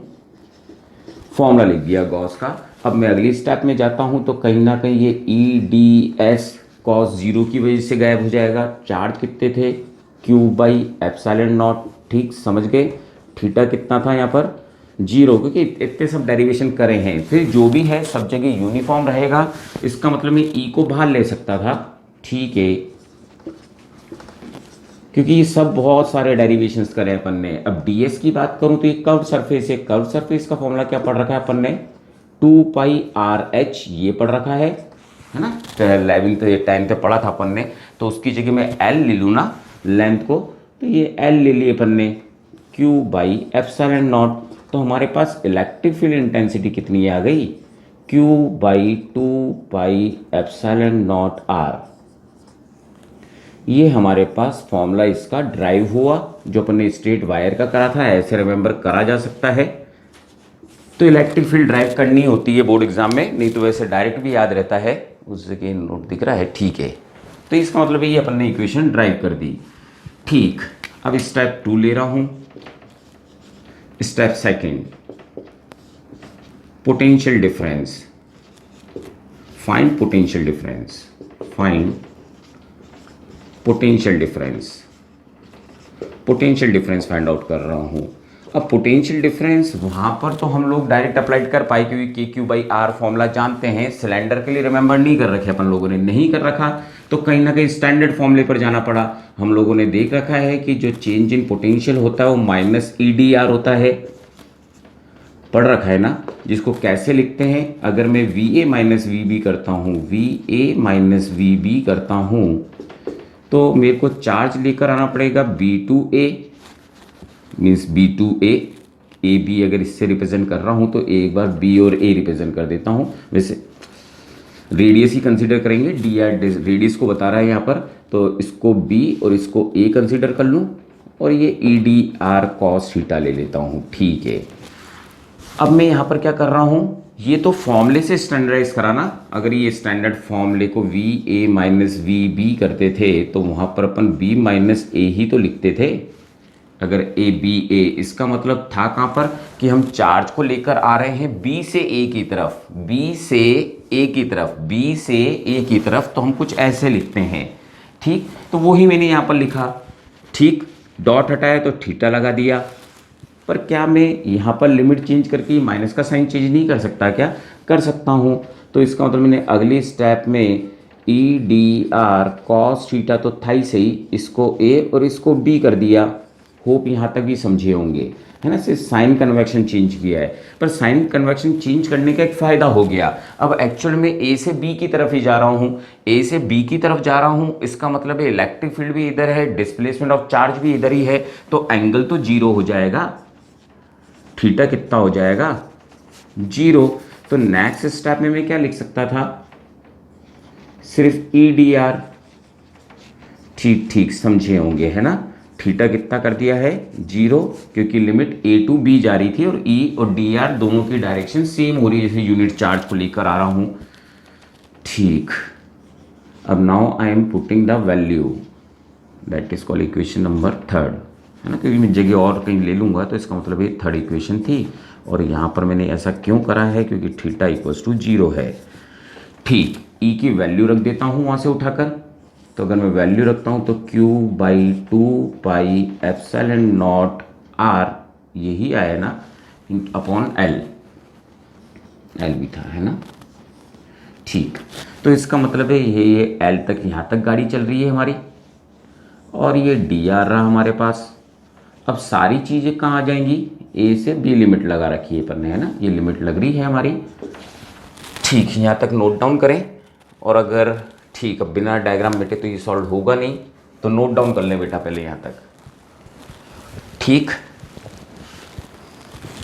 फॉर्मूला लिख दिया गॉस का। अब मैं अगली स्टेप में जाता हूँ तो कहीं ना कहीं ये E D S cos zero की वजह से गायब हो जाएगा। चार्ज कितने थे, क्यू बाई एप्सिलॉन नॉट, ठीक समझ गए। थीटा कितना था यहाँ पर, जीरो, क्योंकि इतने सब डेरिवेशन करे हैं। फिर जो भी है सब जगह यूनिफॉर्म रहेगा, इसका मतलब मैं ई को बाहर ले सकता था, ठीक है, क्योंकि ये सब बहुत सारे डेरिवेशंस करे अपन ने। अब ds की बात करूं तो ये कर्व सरफेस है। कर्व सरफेस का फॉर्मूला क्या पढ़ रखा है अपन ने, 2πr/h, ये पढ़ रखा है ना, 11th 10th पे पढ़ा था अपन ने। तो उसकी जगह मैं l ले लूँ ना लेंथ को, तो ये l ले लिए अपन ने, q बाई एप्सिलॉन नॉट। तो हमारे पास इलेक्ट्रिक फील्ड इंटेंसिटी कितनी आ गई, q by 2 epsilon not r। ये हमारे पास फॉर्मूला इसका ड्राइव हुआ, जो अपन ने स्ट्रेट वायर का करा था, ऐसे रिमेंबर करा जा सकता है। तो इलेक्ट्रिक फील्ड ड्राइव करनी होती है बोर्ड एग्जाम में, नहीं तो वैसे डायरेक्ट भी याद रहता है। उस जगह नोट दिख रहा है, ठीक है। तो इसका मतलब ये अपन ने इक्वेशन ड्राइव कर दी, ठीक। अब स्टेप 2 ले रहा हूं, step second, potential difference, find potential difference, find potential difference, potential difference find out कर रहा हूं। अब पोटेंशियल डिफरेंस वहां पर तो हम लोग डायरेक्ट अप्लाई कर पाए, क्योंकि के क्यू बाई आर फॉर्मूला जानते हैं। सिलेंडर के लिए रिमेंबर नहीं कर रखे अपन लोगों ने, नहीं कर रखा तो कहीं ना कहीं स्टैंडर्ड फॉर्मूले पर जाना पड़ा। हम लोगों ने देख रखा है कि जो चेंज इन पोटेंशियल होता है वो माइनस ई डी आर होता है, पढ़ रखा है ना, जिसको कैसे लिखते हैं। अगर मैं V A minus V B करता हूँ, V A minus V B करता हूँ, तो मेरे को चार्ज लेकर आना पड़ेगा B2A, means B2A, A B अगर इससे रिप्रेजेंट कर रहा हूँ तो एक बार B और A रिप्रेजेंट कर देता हूँ। वैसे रेडियस ही कंसीडर करेंगे, डी आर रेडियस को बता रहा है यहाँ पर, तो इसको B और इसको A कंसीडर कर लूँ, और ये EDR cos थीटा ले लेता हूँ, ठीक है। अब मैं यहाँ पर क्या कर रहा हूँ, ये तो फॉर्मूले से स्टैंडर्डाइज कराना। अगर ये स्टैंडर्ड फॉर्मूले को V A minus V B करते थे तो वहाँ पर अपन बी माइनस ए ही तो लिखते थे। अगर ए बी ए, इसका मतलब था कहाँ पर कि हम चार्ज को लेकर आ रहे हैं बी से ए की तरफ, बी से ए की तरफ, बी से ए की तरफ, तो हम कुछ ऐसे लिखते हैं, ठीक। तो वही मैंने यहाँ पर लिखा, ठीक। डॉट हटाया तो थीटा लगा दिया। पर क्या मैं यहाँ पर लिमिट चेंज करके माइनस का साइन चेंज नहीं कर सकता क्या, कर सकता हूँ। तो इसका मतलब मैंने अगली स्टेप में E D R cos theta तो था ही सही, इसको ए और इसको बी कर दिया। होप यहाँ तक भी समझे होंगे, है ना। सिर्फ साइन कन्वेक्शन चेंज किया है, पर साइन कन्वेक्शन चेंज करने का एक फ़ायदा हो गया। अब एक्चुअल में ए से बी की तरफ ही जा रहा हूँ, ए से बी की तरफ जा रहा हूँ, इसका मतलब है इलेक्ट्रिक फील्ड भी इधर है, डिस्प्लेसमेंट ऑफ चार्ज भी इधर ही है, तो एंगल तो जीरो हो जाएगा। थीटा कितना हो जाएगा, जीरो। तो नेक्स्ट स्टेप में मैं क्या लिख सकता था, सिर्फ ई डी आर, ठीक ठीक समझे होंगे, है ना। थीटा कितना कर दिया है, जीरो, क्योंकि लिमिट ए टू बी जा रही थी और ई और डी आर दोनों की डायरेक्शन सेम हो रही है, जैसे यूनिट चार्ज को लेकर आ रहा हूं, ठीक। अब now I am putting the value, that is called equation number 3, है ना, क्योंकि मैं जगह और कहीं ले लूँगा तो इसका मतलब ये 3rd इक्वेशन थी। और यहाँ पर मैंने ऐसा क्यों करा है, क्योंकि थीटा इक्वल्स टू 0 है, ठीक। ई की वैल्यू रख देता हूँ वहाँ से उठाकर। तो अगर मैं वैल्यू रखता हूँ तो Q by 2 epsilon not R, यही आया ना, अपॉन L, L भी था, है ना, ठीक। तो इसका मतलब है ये L तक, यहाँ तक गाड़ी चल रही है हमारी, और ये DR रहा हमारे पास। अब सारी चीज़ें कहाँ आ जाएंगी, ए से बी लिमिट लगा रखी है अपन ने, है ना, ये लिमिट लग रही है हमारी, ठीक। यहाँ तक नोट डाउन करें, और अगर ठीक, अब बिना डायग्राम बेटे तो ये सॉल्व होगा नहीं, तो नोट डाउन कर लें बेटा पहले यहाँ तक, ठीक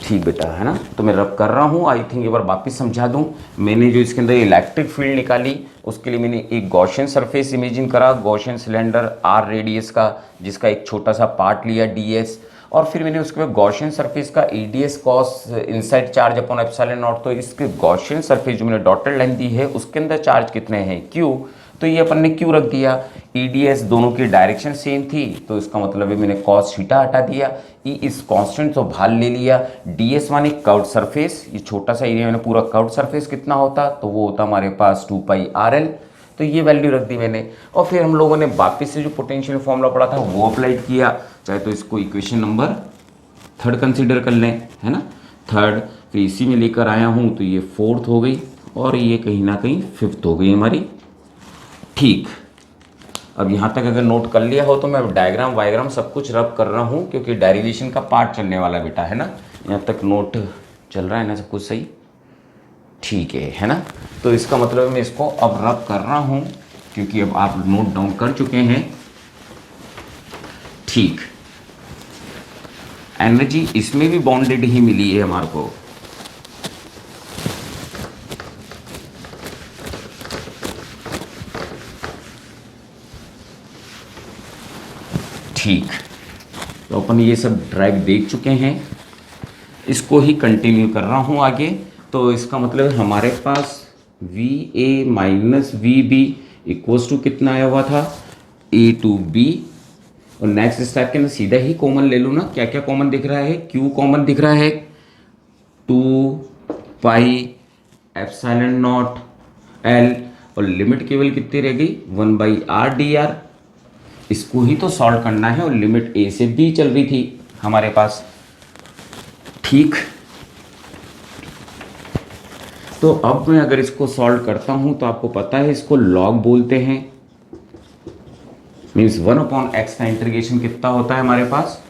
ठीक बेटा, है ना। तो मैं रब कर रहा हूँ, आई थिंक एक बार वापस समझा दूँ। मैंने जो इसके अंदर इलेक्ट्रिक फील्ड निकाली, उसके लिए मैंने एक गॉसियन सरफेस इमेजिन करा, गॉसियन सिलेंडर आर रेडियस का, जिसका एक छोटा सा पार्ट लिया ds, और फिर मैंने उसके बाद गॉसियन सरफेस का EDS cos inside charge upon epsilon not. तो इसके गॉसियन सरफेस जो मैंने डॉटेड लाइन दी है उसके अंदर चार्ज कितने हैं, Q, तो ये अपन ने क्यों रख दिया, EDS दोनों की डायरेक्शन सेम थी, तो इसका मतलब है मैंने cos थीटा हटा दिया, ई इस कांस्टेंट तो भाल ले लिया, ds माने कर्व्ड सरफेस, ये छोटा सा एरिया मैंने पूरा कर्व्ड सरफेस कितना होता, तो वो होता हमारे पास 2 पाई RL, तो ये वैल्यू रख दी मैंने। और फिर हम लोगों ने वापस से जो पोटेंशियल फॉर्मूला पढ़ा था वो अप्लाइड किया, चाहे तो इसको इक्वेशन नंबर 3 कंसिडर कर लें, है ना, 3, फिर इसी में लेकर आया हूँ तो ये 4th हो गई और ये कहीं ना कहीं 5th हो गई हमारी। ठीक, अब यहाँ तक अगर नोट कर लिया हो तो मैं डायग्राम वायग्राम सब कुछ रब कर रहा हूँ क्योंकि डेरिवेशन का पार्ट चलने वाला बेटा, है ना। यहाँ तक नोट चल रहा है ना, सब कुछ सही, ठीक है ना। तो इसका मतलब मैं इसको अब रब कर रहा हूँ क्योंकि अब आप नोट डाउन कर चुके हैं। ठीक, एनर्जी इसमें भी बॉन्डेड ही मिली है हमारे को। ठीक, तो अपन ये सब ड्राइव देख चुके हैं, इसको ही कंटिन्यू कर रहा हूँ आगे। तो इसका मतलब हमारे पास VA minus VB equals to कितना आया हुआ था, A टू B। और नेक्स्ट स्टेप के अंदर सीधा ही कॉमन ले लो ना, क्या क्या कॉमन दिख रहा है, Q कॉमन दिख रहा है, 2 पाई एप्सिलॉन नॉट L, और लिमिट केवल कितनी रह गई, 1/r/dr। इसको ही तो सॉल्व करना है और लिमिट A से B चल रही थी हमारे पास। ठीक, तो अब मैं अगर इसको सॉल्व करता हूं तो आपको पता है इसको लॉग बोलते हैं, मीन्स 1/x का इंटीग्रेशन कितना होता है हमारे पास,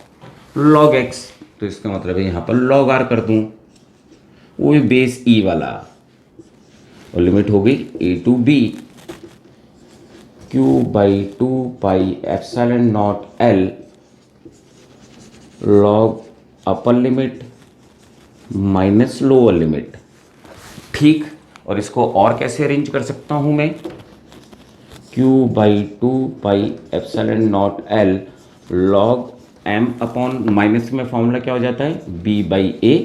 log x। तो इसका मतलब है यहां पर log r कर दूं, वो भी बेस E वाला, और लिमिट हो गई A to B, Q/2 pi epsilon naught L log upper limit minus lower limit. ठीक, और इसको और कैसे अरेंज कर सकता हूं मैं, Q/2 pi epsilon naught L log m upon minus में फॉर्मूला क्या हो जाता है, B/A।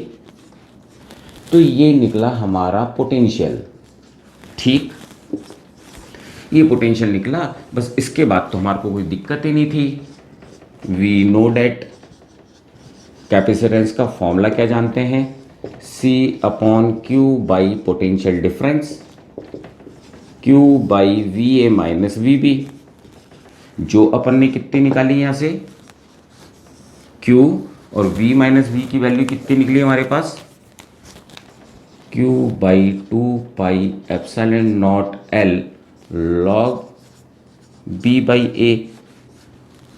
तो ये निकला हमारा पोटेंशियल। ठीक, ये पोटेंशियल निकला, बस इसके बाद तो हमारे को कोई दिक्कत ही नहीं थी। वी नो डैट कैपेसिटेंस का फॉर्मूला क्या जानते हैं, C/Q by potential difference, Q/VA minus VB। जो अपन ने कितनी निकाली यहाँ से, Q और V माइनस V की वैल्यू कितनी निकली हमारे पास, Q/2 pi epsilon naught L log B/A।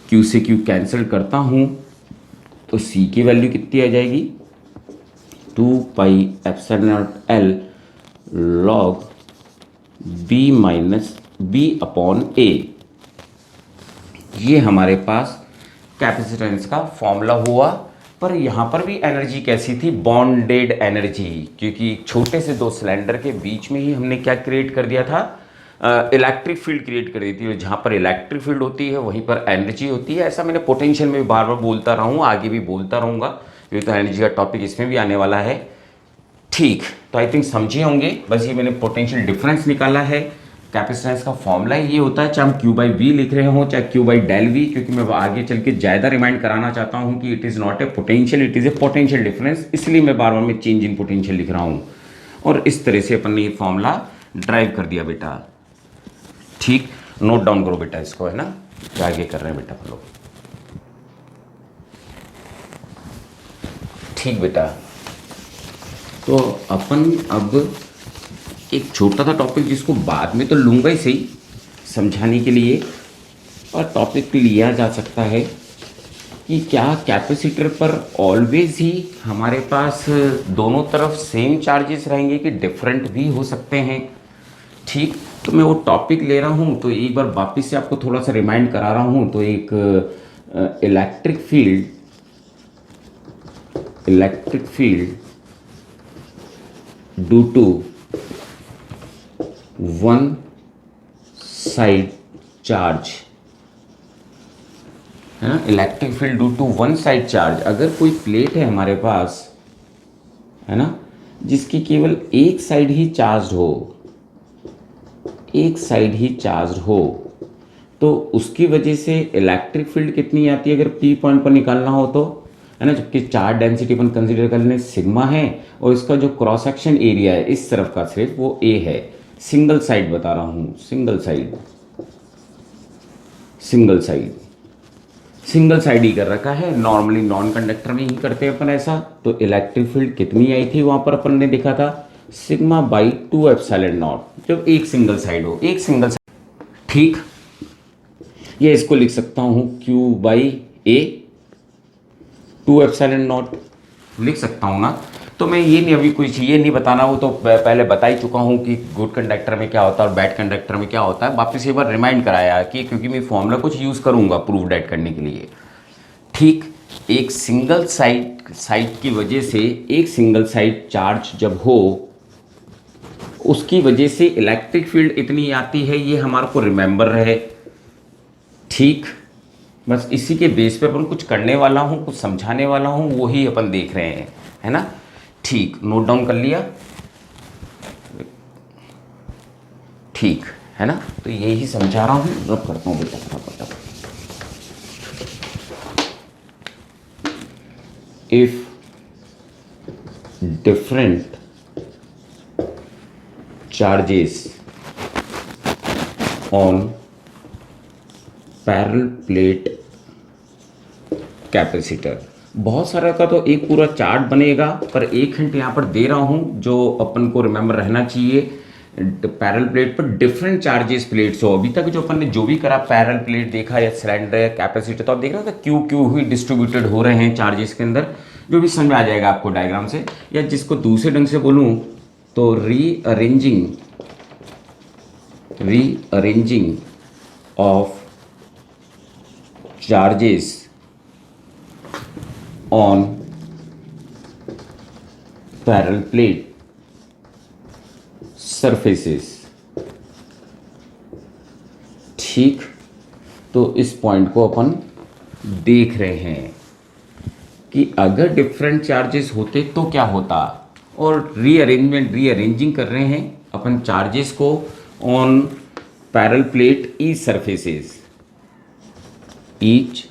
Q से Q कैंसिल करता हूँ तो C की वैल्यू कितनी आ जाएगी, 2 पाई epsilon naught L log B minus B/A। ये हमारे पास कैपेसिटेंस का फॉर्मूला हुआ। पर यहाँ पर भी एनर्जी कैसी थी, बॉन्डेड एनर्जी, क्योंकि छोटे से दो सिलेंडर के बीच में ही हमने क्या क्रिएट कर दिया था, इलेक्ट्रिक फील्ड क्रिएट कर दी थी। और जहाँ पर इलेक्ट्रिक फील्ड होती है वहीं पर एनर्जी होती है। ऐसा मैंने पोटेंशियल में भी बार बार बोलता रहा हूँ, आगे भी बोलता रहूँगा, क्योंकि तो एनर्जी का टॉपिक इसमें भी आने वाला है। ठीक, तो आई थिंक समझे होंगे। बस ये मैंने पोटेंशियल डिफरेंस निकाला है। कैपेसिटेंस का फॉर्मूला ये होता है, चाहे हम Q/V लिख रहे हो चाहे Q/del-V, क्योंकि मैं आगे चल के ज़्यादा रिमाइंड कराना चाहता हूँ कि it is not A potential, it is a potential difference, इसलिए मैं बार बार में चेंज इन पोटेंशियल लिख रहा हूँ। और इस तरह से अपन ने ये फॉर्मूला ड्राइव कर दिया बेटा। ठीक, नोट डाउन करो बेटा इसको, है ना, क्या आगे कर रहे हैं बेटा हम लोग। ठीक बेटा, तो अपन अब एक छोटा सा टॉपिक जिसको बाद में तो लूँगा ही सही समझाने के लिए, और टॉपिक लिया जा सकता है कि क्या कैपेसिटर पर ऑलवेज ही हमारे पास दोनों तरफ सेम चार्जेस रहेंगे कि डिफरेंट भी हो सकते हैं। ठीक, तो मैं वो टॉपिक ले रहा हूँ, तो एक बार वापस से आपको थोड़ा सा रिमाइंड करा रहा हूँ। तो एक electric field due to one side charge, है ना, electric field due to one side charge. अगर कोई प्लेट है हमारे पास, है ना, जिसकी केवल एक साइड ही चार्ज हो, एक साइड ही चार्ज हो तो उसकी वजह से इलेक्ट्रिक फील्ड कितनी आती है अगर पी पॉइंट पर निकालना हो तो, है ना। जबकि चार्ज डेंसिटी अपन कंसीडर कर लें सिग्मा है और इसका जो क्रॉस सेक्शन एरिया है इस तरफ का सिर्फ वो ए है। सिंगल साइड बता रहा हूँ, single side, single side, single side ही कर रखा है। नॉर्मली नॉन कंडक्टर में ही करते हैं अपन ऐसा। तो इलेक्ट्रिक फील्ड कितनी आई थी वहां पर अपन ने देखा था सिग्मा बाई 2 एप्सिलॉन नॉट, जब एक सिंगल साइड हो, एक सिंगल साइड। ठीक, ये इसको लिख सकता हूं Q by A 2 epsilon not लिख सकता हूं ना। तो मैं ये नहीं, अभी कुछ ये नहीं बताना, वो तो पहले बता ही चुका हूँ कि गुड कंडक्टर में क्या होता है और बैड कंडक्टर में क्या होता है। वापस एक बार रिमाइंड कराया कि क्योंकि मैं फॉर्मूला कुछ यूज़ करूँगा प्रूफ डेट करने के लिए। ठीक, एक सिंगल साइड की वजह से, एक सिंगल साइड चार्ज जब हो उसकी वजह से इलेक्ट्रिक फील्ड इतनी आती है, ये हमारे को रिमेंबर रहे। ठीक, बस इसी के बेस पे अपन कुछ करने वाला हूँ, कुछ समझाने वाला हूँ, वही अपन देख रहे हैं, है ना। ठीक, नोट डाउन कर लिया, ठीक है ना। तो यही समझा रहा हूँ, रब करता हूँ बेटा फटाफट। If different charges on parallel plate capacitor, बहुत सारा का तो एक पूरा चार्ट बनेगा, पर एक हिंट यहाँ पर दे रहा हूँ जो अपन को रिमेंबर रहना चाहिए। पैरेलल प्लेट पर डिफरेंट चार्जेस प्लेट्स हो। अभी तक जो अपन ने जो भी करा, पैरेलल प्लेट देखा या सिलेंडर या कैपेसिटर, तो आप देख रहे हो क्यू क्यू ही डिस्ट्रीब्यूटेड हो रहे हैं चार्जेस के अंदर, जो भी समझ में आ जाएगा आपको डायग्राम से। या जिसको दूसरे ढंग से बोलूँ तो rearranging of charges on parallel plate surfaces. ठीक, तो इस पॉइंट को अपन देख रहे हैं कि अगर डिफरेंट चार्जेस होते तो क्या होता, और रीअरेंजिंग कर रहे हैं अपन चार्जेस को on parallel plate each surfaces, each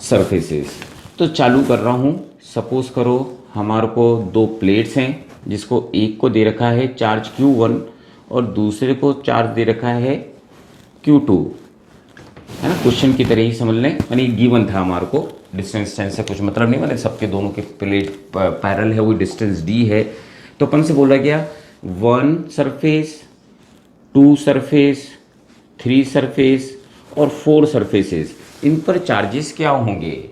surfaces. तो चालू कर रहा हूँ। सपोज करो हमारे को दो प्लेट्स हैं, जिसको एक को दे रखा है चार्ज Q1 और दूसरे को चार्ज दे रखा है Q2, है ना। क्वेश्चन की तरह ही समझ लें, यानी गिवन था हमारे को, डिस्टेंस से कुछ मतलब नहीं, मतलब सबके दोनों के प्लेट पैरेलल है, वो डिस्टेंस D है। तो अपन से बोला गया 1 सरफेस, 2 सरफेस, 3 सरफेस और 4 सरफेसेस, इन पर चार्जेस क्या होंगे,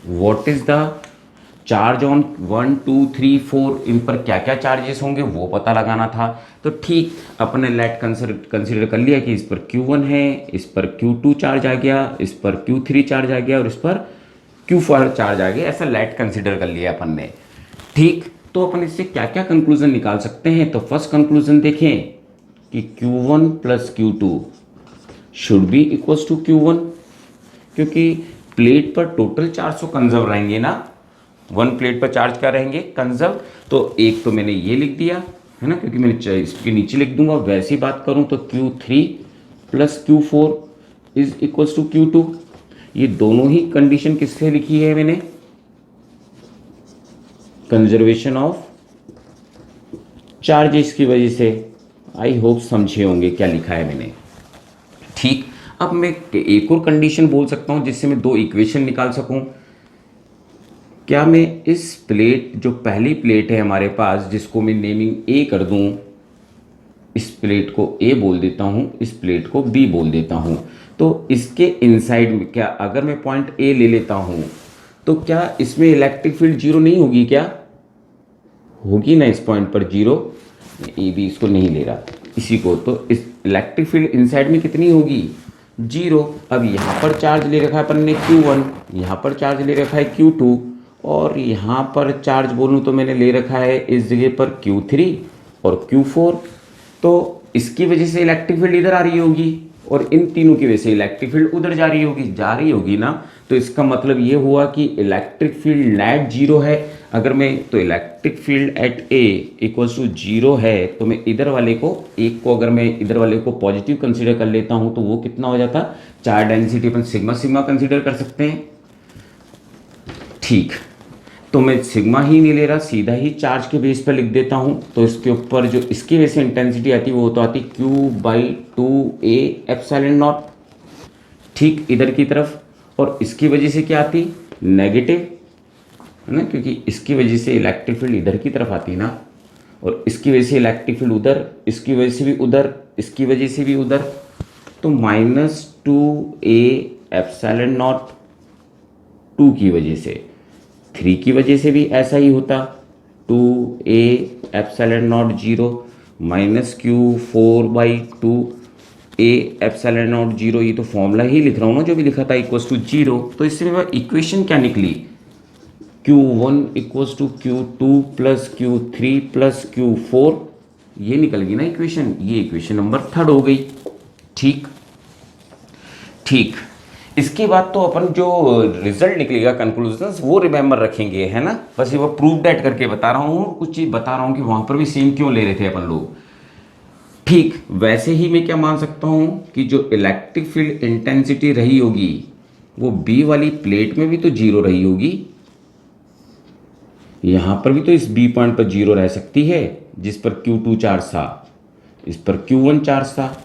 what is the charge on 1 2 3 4, इन पर क्या क्या चार्जेस होंगे वो पता लगाना था। तो ठीक, अपने लेट कंसिडर कर लिया कि इस पर Q1 है, इस पर Q2 चार्ज आ गया, इस पर Q3 चार्ज आ गया और इस पर Q4 चार्ज आ गया, ऐसा लेट कंसिडर कर लिया अपन ने। ठीक, तो अपन इससे क्या क्या कंक्लूजन निकाल सकते हैं। तो फर्स्ट कंक्लूजन देखें कि Q1 plus Q2 should be equals to Q1, क्योंकि प्लेट पर टोटल चार्ज तो कंजर्व रहेंगे ना, 1 प्लेट पर चार्ज क्या रहेंगे, कंजर्व। तो एक तो मैंने ये लिख दिया, है ना, क्योंकि मैंने इसके नीचे लिख दूंगा। वैसी बात करूं तो Q3 plus Q4 is equals to Q2। ये दोनों ही कंडीशन किससे लिखी है मैंने, कंजर्वेशन ऑफ चार्जेस की वजह से। आई होप समझे होंगे क्या लिखा है मैंने। ठीक, अब मैं एक और कंडीशन बोल सकता हूं जिससे मैं 2 इक्वेशन निकाल सकूं। क्या मैं इस प्लेट, जो पहली प्लेट है हमारे पास, जिसको मैं नेमिंग A कर दूं, इस प्लेट को A बोल देता हूं, इस प्लेट को B बोल देता हूं, तो इसके इनसाइड में क्या, अगर मैं पॉइंट A ले लेता हूं तो क्या इसमें इलेक्ट्रिक फील्ड जीरो नहीं होगी, क्या होगी ना इस पॉइंट पर जीरो। A B इसको नहीं ले रहा, इसी को, तो इस इलेक्ट्रिक फील्ड इनसाइड में कितनी होगी, जीरो। अब यहाँ पर चार्ज ले रखा है अपन ने Q1, यहाँ पर चार्ज ले रखा है Q2 और यहाँ पर चार्ज बोलूँ तो मैंने ले रखा है इस जगह पर Q3 और Q4। तो इसकी वजह से इलेक्ट्रिक फील्ड इधर आ रही होगी, और इन तीनों की वजह से इलेक्ट्रिक फील्ड उधर जा रही होगी ना। तो इसका मतलब ये हुआ कि इलेक्ट्रिक फील्ड नेट जीरो है। अगर मैं तो electric field at A equals to zero है, तो मैं इधर वाले को एक को अगर मैं इधर वाले को पॉजिटिव कंसीडर कर लेता हूं तो वो कितना हो जाता, चार्ज डेंसिटी अपन सिग्मा सिग्मा कंसीडर कर सकते हैं। ठीक, तो मैं सिग्मा ही नहीं ले रहा, सीधा ही चार्ज के बेस पर लिख देता हूं। तो इसके ऊपर जो इसकी वजह से इंटेंसिटी आती है वो तो आती Q/2A एप्सिलॉन नॉट, ठीक इधर की तरफ। और इसकी वजह से क्या आती, नेगेटिव, है ना, क्योंकि इसकी वजह से इलेक्ट्रिक फील्ड इधर की तरफ आती है ना, और इसकी वजह से इलेक्ट्रिक फील्ड उधर, इसकी वजह से भी उधर, इसकी वजह से भी उधर। तो -2A एप्सिलॉन नॉट 2 की वजह से, 3 की वजह से भी ऐसा ही होता, 2A epsilon not 0 -Q4/2A epsilon not 0। ये तो फॉर्मूला ही लिख रहा हूँ ना जो भी लिखा था, इक्वल्स टू 0। तो इससे मेरे पास इक्वेशन क्या निकली, Q1 equals to Q2 plus Q3 plus Q4, ये निकल गई ना इक्वेशन। ये इक्वेशन नंबर 3 हो गई। ठीक ठीक, इसके बाद तो अपन जो रिजल्ट निकलेगा कंक्लूजन्स वो रिमेंबर रखेंगे, है ना। बस ये वो प्रूव डेट करके बता रहा हूँ, कुछ चीज़ बता रहा हूँ कि वहाँ पर भी सेम क्यों ले रहे थे अपन लोग। ठीक, वैसे ही मैं क्या मान सकता हूँ कि जो इलेक्ट्रिक फील्ड इंटेंसिटी रही होगी वो बी वाली प्लेट में भी तो जीरो रही होगी, यहाँ पर भी तो इस बी पॉइंट पर जीरो रह सकती है, जिस पर Q2 चार्ज था, इस पर Q1 चार्ज था।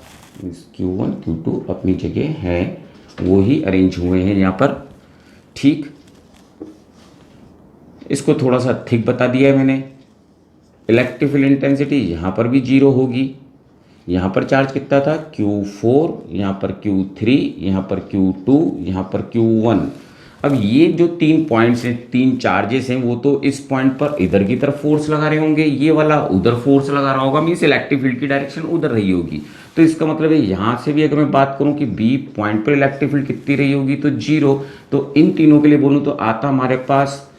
Q1 Q2 अपनी जगह है, वो ही अरेंज हुए हैं यहाँ पर। ठीक, इसको थोड़ा सा थिक बता दिया है मैंने। इलेक्ट्रिक फील्ड इंटेंसिटी यहाँ पर भी जीरो होगी, यहाँ पर चार्ज कितना था Q4, यहाँ पर Q3, यहाँ पर Q2, यहाँ पर Q1। अब ये जो 3 पॉइंट्स हैं, 3 चार्जेस हैं, वो तो इस पॉइंट पर इधर की तरफ फोर्स लगा रहे होंगे, ये वाला उधर फोर्स लगा रहा होगा, मीन्स इलेक्ट्रिक फील्ड की डायरेक्शन उधर रही होगी। तो इसका मतलब है यहाँ से भी अगर मैं बात करूँ कि बी पॉइंट पर इलेक्ट्रिक फील्ड कितनी रही होगी, तो 0। तो इन तीनों के लिए बोलूँ तो आता हमारे पास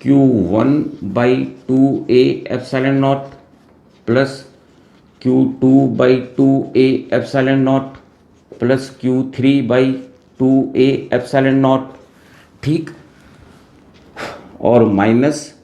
Q1/2A epsilon not plus Q2/2A epsilon not plus Q3/2A epsilon naught, ठीक, और माइनस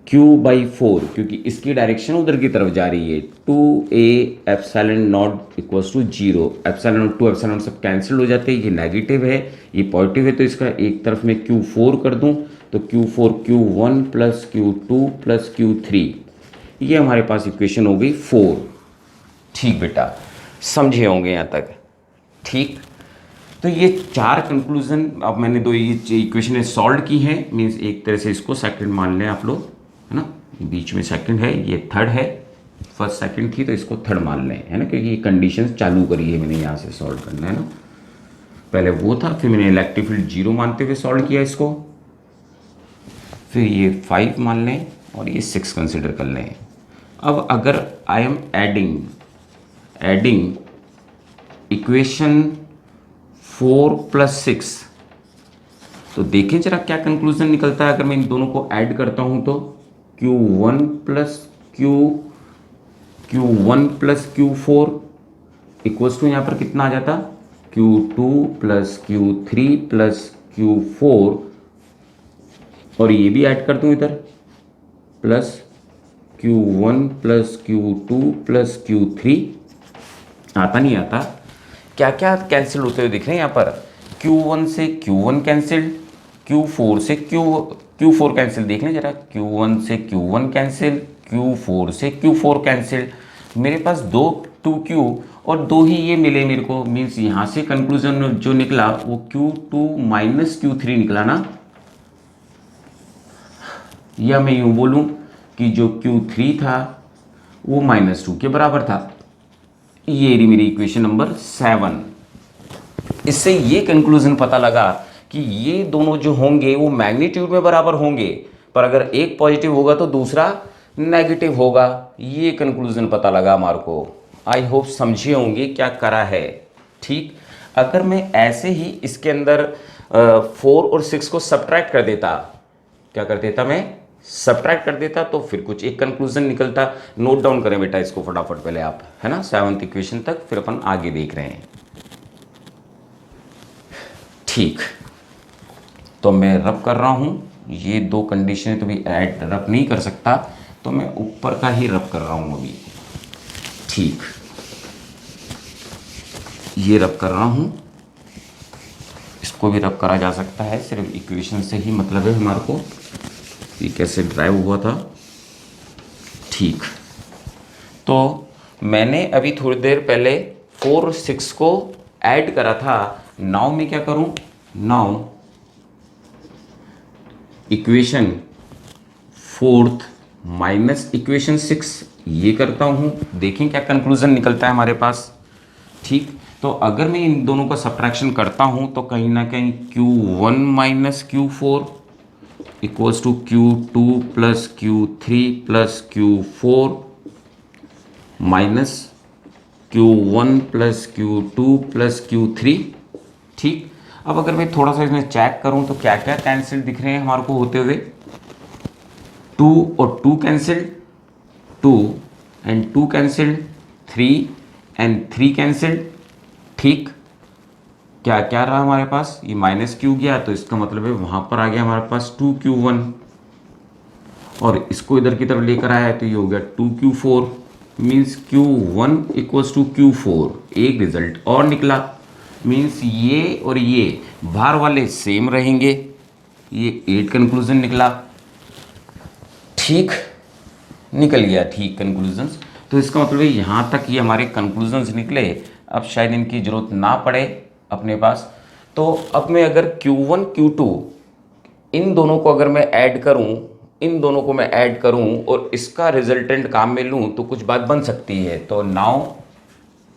Q/4, क्योंकि इसकी डायरेक्शन उधर की तरफ जा रही है, 2A epsilon naught equals to 0। Epsilon naught 2 epsilon naught सब कैंसिल हो जाते हैं, ये नेगेटिव है ये पॉजिटिव है, तो इसका एक तरफ मैं Q4 कर दूं तो Q4 Q1 plus Q2 plus Q3, ये हमारे पास इक्वेशन हो गई 4। ठीक बेटा, समझे होंगे यहाँ तक। ठीक, तो ये 4 कंक्लूजन अब मैंने दो ये इक्वेशन सॉल्व की है, मीन्स एक तरह से इसको सेकंड मान लें आप लोग, है ना, बीच में सेकंड है, ये थर्ड है, फर्स्ट सेकंड थी तो इसको थर्ड मान लें, है ना, क्योंकि ये कंडीशंस चालू करी है मैंने यहाँ से सॉल्व करना, है ना। पहले वो था, फिर मैंने इलेक्ट्रिक फील्ड 0 मानते हुए सॉल्व किया इसको, फिर ये 5 मान लें और ये 6 कंसिडर कर लें। अब अगर I am adding equation 4 plus 6, तो देखें जरा क्या कंक्लूजन निकलता है अगर मैं इन दोनों को ऐड करता हूं तो Q1 plus Q1 plus Q4 equals to यहाँ पर कितना आ जाता, Q2 plus Q3 plus Q4, और ये भी ऐड कर दूं इधर, plus Q1 plus Q2 plus Q3। आता नहीं आता, क्या क्या कैंसिल होते हुए दिख रहे हैं यहाँ पर, Q1 से Q1 कैंसिल, Q4 से Q4 कैंसिल, देख लें जरा, Q1 से Q1 कैंसिल, Q4 से Q4 कैंसिल। मेरे पास 2Q और 2 ही ये मिले मेरे को, मीन्स यहाँ से कंक्लूजन जो निकला वो Q2 माइनस Q3 निकला ना, या मैं यूँ बोलूँ कि जो Q3 था वो -2 के बराबर था। ये रही मेरी इक्वेशन नंबर 7। इससे ये कंक्लूजन पता लगा कि ये दोनों जो होंगे वो मैग्नीट्यूड में बराबर होंगे, पर अगर एक पॉजिटिव होगा तो दूसरा नेगेटिव होगा। ये कंक्लूजन पता लगा हमारे को। आई होप समझे होंगे क्या करा है। ठीक, अगर मैं ऐसे ही इसके अंदर 4 और 6 को सब्ट्रैक्ट कर देता, क्या कर देता मैं, सब्ट्रैक्ट कर देता, तो फिर कुछ एक कंक्लूजन निकलता। नोट डाउन करें बेटा इसको फटाफट पहले आप, है ना, 7th इक्वेशन तक, फिर अपन आगे देख रहे हैं। ठीक, तो मैं रब कर रहा हूँ, ये दो कंडीशन तो भी ऐड रब नहीं कर सकता, तो मैं ऊपर का ही रब कर रहा हूँ अभी। ठीक, ये रब कर रहा हूँ, इसको भी रब करा जा सकता है, सिर्फ इक्वेशन से ही मतलब है हमारे को ये कैसे ड्राइव हुआ था। ठीक, तो मैंने अभी थोड़ी देर पहले 4 और 6 को ऐड करा था। नाउ मैं क्या करूं, now equation 4th minus equation 6 ये करता हूं, देखें क्या कंक्लूजन निकलता है हमारे पास। ठीक, तो अगर मैं इन दोनों का सब्ट्रैक्शन करता हूं तो कहीं ना कहीं Q1 minus Q4 equals to Q2 plus Q3 plus Q4 minus Q1 plus Q2 plus Q3। ठीक, अब अगर मैं थोड़ा सा इसमें चेक करूं तो क्या क्या कैंसिल दिख रहे हैं हमारे को होते हुए, 2 और 2 cancelled, 2 and 2 cancelled, 3 and 3 cancelled. ठीक, क्या क्या रहा हमारे पास, ये माइनस क्यू गया तो इसका मतलब है वहां पर आ गया हमारे पास 2Q1, और इसको इधर की तरफ लेकर आया तो ये हो गया 2Q4, means Q1 equals to Q4। एक रिजल्ट और निकला, मीन्स ये और ये बाहर वाले सेम रहेंगे, ये 8 कंक्लूजन निकला। ठीक, निकल गया ठीक कंक्लूजन्स। तो इसका मतलब है यहाँ तक ये हमारे कंक्लूजन्स निकले, अब शायद इनकी ज़रूरत ना पड़े अपने पास। तो अब मैं अगर Q1 Q2 इन दोनों को अगर मैं ऐड करूँ, इन दोनों को मैं ऐड करूँ और इसका रिजल्टेंट काम में लूँ तो कुछ बात बन सकती है। तो नाउ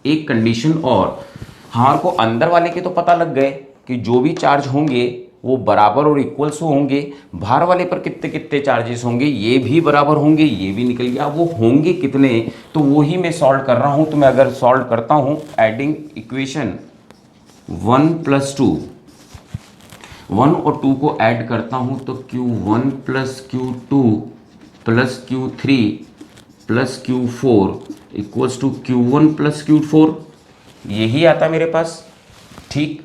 एक कंडीशन और, हमारे को अंदर वाले के तो पता लग गए कि जो भी चार्ज होंगे वो बराबर और इक्वल्स होंगे, बाहर वाले पर कितने कितने चार्जेस होंगे ये भी बराबर होंगे, ये भी निकल गया। वो होंगे कितने, तो वो ही मैं सॉल्व कर रहा हूँ। तो मैं अगर सॉल्व करता हूँ एडिंग इक्वेशन 1 प्लस 2, 1 और 2 को ऐड करता हूँ तो Q1 plus Q2 plus Q3 plus Q4 equals to Q1 plus Q4, यही आता मेरे पास। ठीक,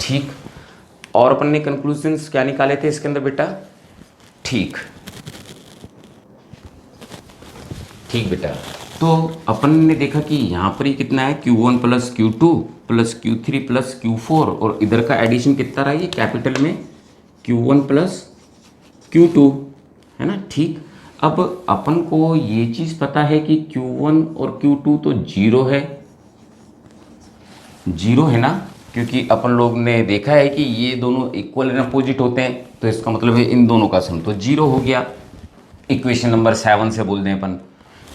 ठीक, और अपन ने कंक्लूजन्स क्या निकाले थे इसके अंदर बेटा। ठीक, ठीक बेटा, तो अपन ने देखा कि यहाँ पर ही कितना है Q1 plus Q2 plus Q3 plus Q4, और इधर का एडिशन कितना रहा, ये कैपिटल में Q1 प्लस Q2 है ना। ठीक, अब अपन को ये चीज़ पता है कि Q1 और Q2 तो जीरो है, जीरो है ना, क्योंकि अपन लोग ने देखा है कि ये दोनों इक्वल एंड अपोजिट होते हैं, तो इसका मतलब है इन दोनों का सम तो जीरो हो गया। इक्वेशन नंबर 7 से बोल दें अपन।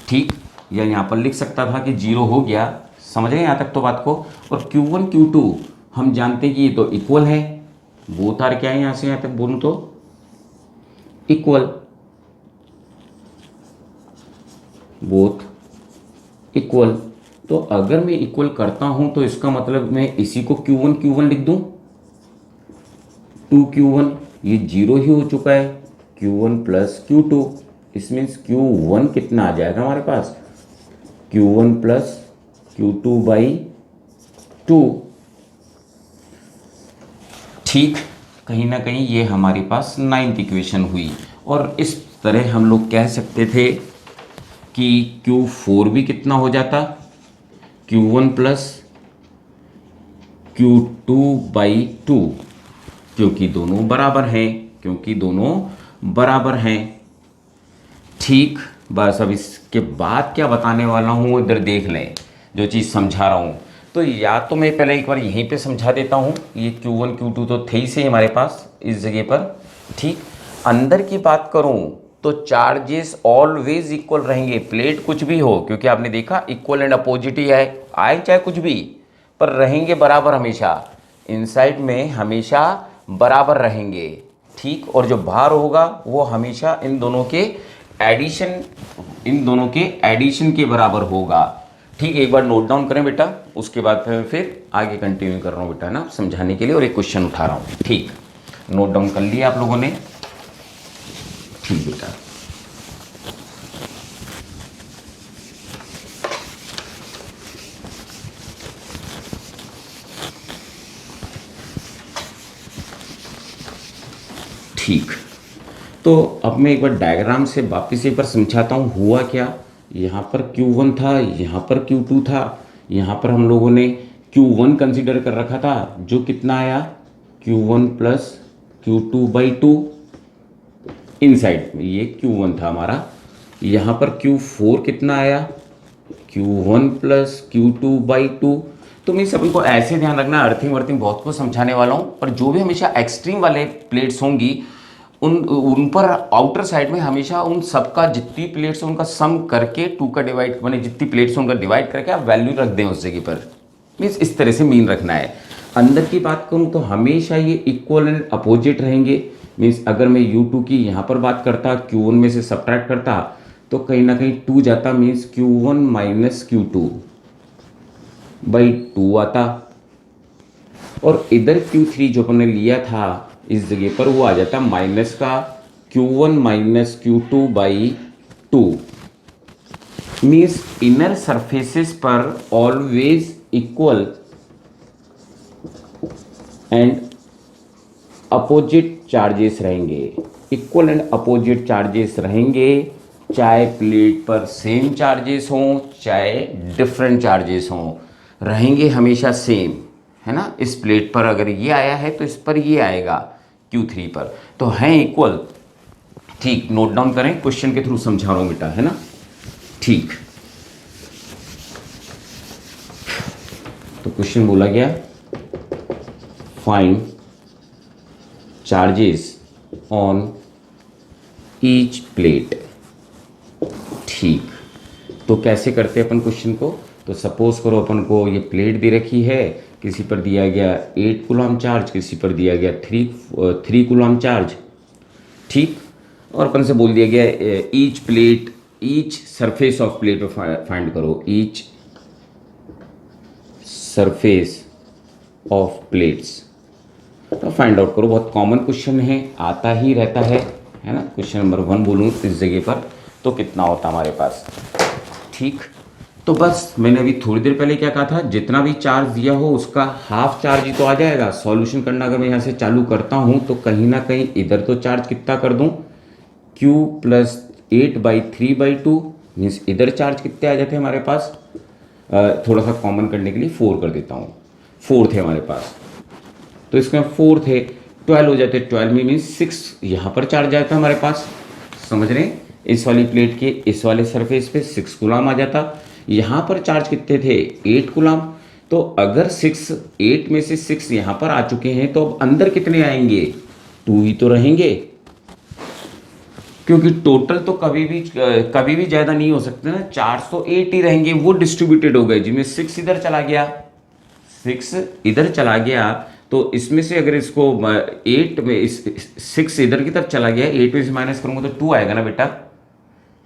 ठीक, या यहाँ पर लिख सकता था कि जीरो हो गया, समझ रहे हैं यहाँ तक तो बात को। और Q1 Q2 हम जानते हैं कि ये तो इक्वल है, बोथ आर क्या है, यहाँ से यहाँ तक बोलूँ तो इक्वल, बोथ इक्वल। तो अगर मैं इक्वल करता हूं तो इसका मतलब मैं इसी को Q1 Q1 लिख दूं, 2Q1, ये जीरो ही हो चुका है, Q1 प्लस Q2, इस मीन्स Q1 कितना आ जाएगा हमारे पास, Q1 प्लस Q2 बाई 2। ठीक, कहीं ना कहीं ये हमारे पास 9th इक्वेशन हुई। और इस तरह हम लोग कह सकते थे कि Q4 भी कितना हो जाता, Q1 प्लस Q2 बाई 2, क्योंकि दोनों बराबर हैं, क्योंकि दोनों बराबर हैं। ठीक, बस अब इसके बाद क्या बताने वाला हूँ इधर देख लें, जो चीज़ समझा रहा हूँ। तो या तो मैं पहले एक बार यहीं पे समझा देता हूँ, ये Q1 Q2 तो थे ही से हमारे पास इस जगह पर। ठीक, अंदर की बात करूँ तो चार्जेस ऑलवेज इक्वल रहेंगे, प्लेट कुछ भी हो, क्योंकि आपने देखा इक्वल एंड अपोजिट ही है, आए चाहे कुछ भी, पर रहेंगे बराबर हमेशा, इनसाइड में हमेशा बराबर रहेंगे। ठीक, और जो बाहर होगा वो हमेशा इन दोनों के एडिशन के बराबर होगा। ठीक, एक बार नोट डाउन करें बेटा, उसके बाद फिर आगे कंटिन्यू कर रहा हूँ बेटा ना समझाने के लिए, और एक क्वेश्चन उठा रहा हूँ। ठीक, नोट डाउन कर लिया आप लोगों ने। ठीक बेटा, ठीक, तो अब मैं एक बार डायग्राम से वापस एक बार समझाता हूँ हुआ क्या। यहाँ पर Q1 था, यहाँ पर Q2 था, यहाँ पर हम लोगों ने Q1 कंसीडर कर रखा था जो कितना आया Q1 प्लस Q2/2 इनसाइड में, ये Q1 था हमारा। यहाँ पर Q4 कितना आया Q1 प्लस Q2/2। तो मैं सब इनको ऐसे ध्यान रखना, अर्थिंग वर्थिंग बहुत कुछ समझाने वाला हूँ, पर जो भी हमेशा एक्सट्रीम वाले प्लेट्स होंगी उन पर आउटर साइड में हमेशा उन सबका जितनी प्लेट्स हैं उनका सम करके 2 का डिवाइड, मैंने जितनी प्लेट्स हैं उनका डिवाइड करके आप वैल्यू रख दें उस जगह पर। मीन्स इस तरह से मीन रखना है। अंदर की बात करूँ तो हमेशा ये इक्वल एंड अपोजिट रहेंगे। मीन्स अगर मैं U2 की यहाँ पर बात करता, Q1 में से सब्ट्रैक्ट करता तो कहीं ना कहीं 2 जाता, मीन्स Q1 माइनस Q2/2 आता, और इधर Q3 जो हमने लिया था इस जगह पर वो आ जाता माइनस का Q1 minus Q2/2। Means inner surfaces पर always equal and opposite charges रहेंगे, इक्वल एंड अपोजिट चार्जेस रहेंगे, चाहे प्लेट पर सेम चार्जेस हों चाहे डिफरेंट चार्जेस हों, रहेंगे हमेशा सेम, है ना। इस प्लेट पर अगर ये आया है तो इस पर ये आएगा Q3 पर, तो हैं इक्वल। ठीक, नोट डाउन करें, क्वेश्चन के थ्रू समझा रहा हूं बेटा, है ना। ठीक, तो क्वेश्चन बोला गया find charges on each plate. ठीक, तो कैसे करते हैं अपन क्वेश्चन को। तो सपोज करो अपन को ये प्लेट दे रखी है, किसी पर दिया गया 8 कूलम चार्ज, किसी पर दिया गया 3 कूलम चार्ज। ठीक, और अपन से बोल दिया गया each plate, each surface of plate find करो, ईच सरफेस ऑफ प्लेट्स तो फाइंड आउट करो। बहुत कॉमन क्वेश्चन है, आता ही रहता है ना। क्वेश्चन नंबर 1 बोलूँ इस जगह पर तो कितना होता हमारे पास। ठीक, तो बस मैंने अभी थोड़ी देर पहले क्या कहा था, जितना भी चार्ज दिया हो उसका हाफ चार्ज ही तो आ जाएगा। सॉल्यूशन करना अगर मैं यहाँ से चालू करता हूँ तो कहीं ना कहीं इधर तो चार्ज कितना कर दूँ, Q प्लस 8/3/2, मीन्स इधर चार्ज कितने आ जाते हैं हमारे पास। थोड़ा सा कॉमन करने के लिए 4 कर देता हूँ, 4 थे हमारे पास, तो इसमें 4 थे, 12 हो जाते, 12 में मीन्स 6 यहाँ पर चार्ज जाता हमारे पास। समझ रहे हैं, इस वाली प्लेट के इस वाले सरफेस पे 6 कूलम आ जाता। यहाँ पर चार्ज कितने थे, 8 कूलम। तो अगर 8 में से 6 यहाँ पर आ चुके हैं तो अब अंदर कितने आएंगे, 2 ही तो रहेंगे, क्योंकि टोटल तो कभी भी ज़्यादा नहीं हो सकते ना, 408 ही रहेंगे। वो डिस्ट्रीब्यूटेड हो गए, जिनमें 6 इधर चला गया, 6 इधर चला गया, तो इसमें से अगर इसको 8 में 6 इधर की तरफ चला गया, 8 में से माइनस करूंगा तो 2 आएगा ना बेटा,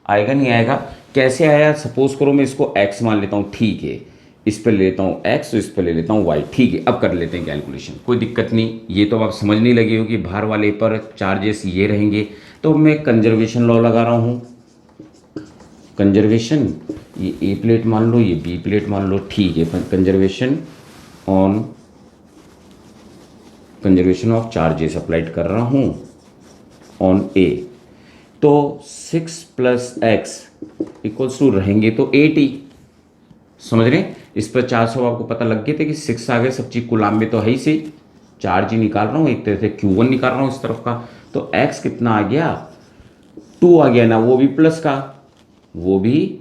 आएगा नहीं आएगा। कैसे आया, सपोज करो मैं इसको x मान लेता हूँ, ठीक है, इस पर ले लेता हूँ x, तो इस पर ले लेता हूँ y। ठीक है, अब कर लेते हैं कैलकुलेशन, कोई दिक्कत नहीं। ये तो आप समझने लगे हो कि बाहर वाले पर चार्जेस ये रहेंगे। तो मैं कंजर्वेशन लॉ लगा रहा हूँ, कंजर्वेशन, ये ए प्लेट मान लो, ये बी प्लेट मान लो, ठीक है। कंजर्वेशन ऑफ चार्जेस अप्लाइड कर रहा हूँ ऑन ए। तो 6 प्लस एक्स इक्वल्स टू रहेंगे तो 80, समझ रहे हैं। इस पर 400 आपको पता लग गए थे कि 6 आ गए, सब चीज गुलाम में तो है ही से, चार्ज ही निकाल रहा हूँ, एक तरह से Q1 निकाल रहा हूँ इस तरफ का। तो x कितना आ गया, 2 आ गया ना, वो भी प्लस का, वो भी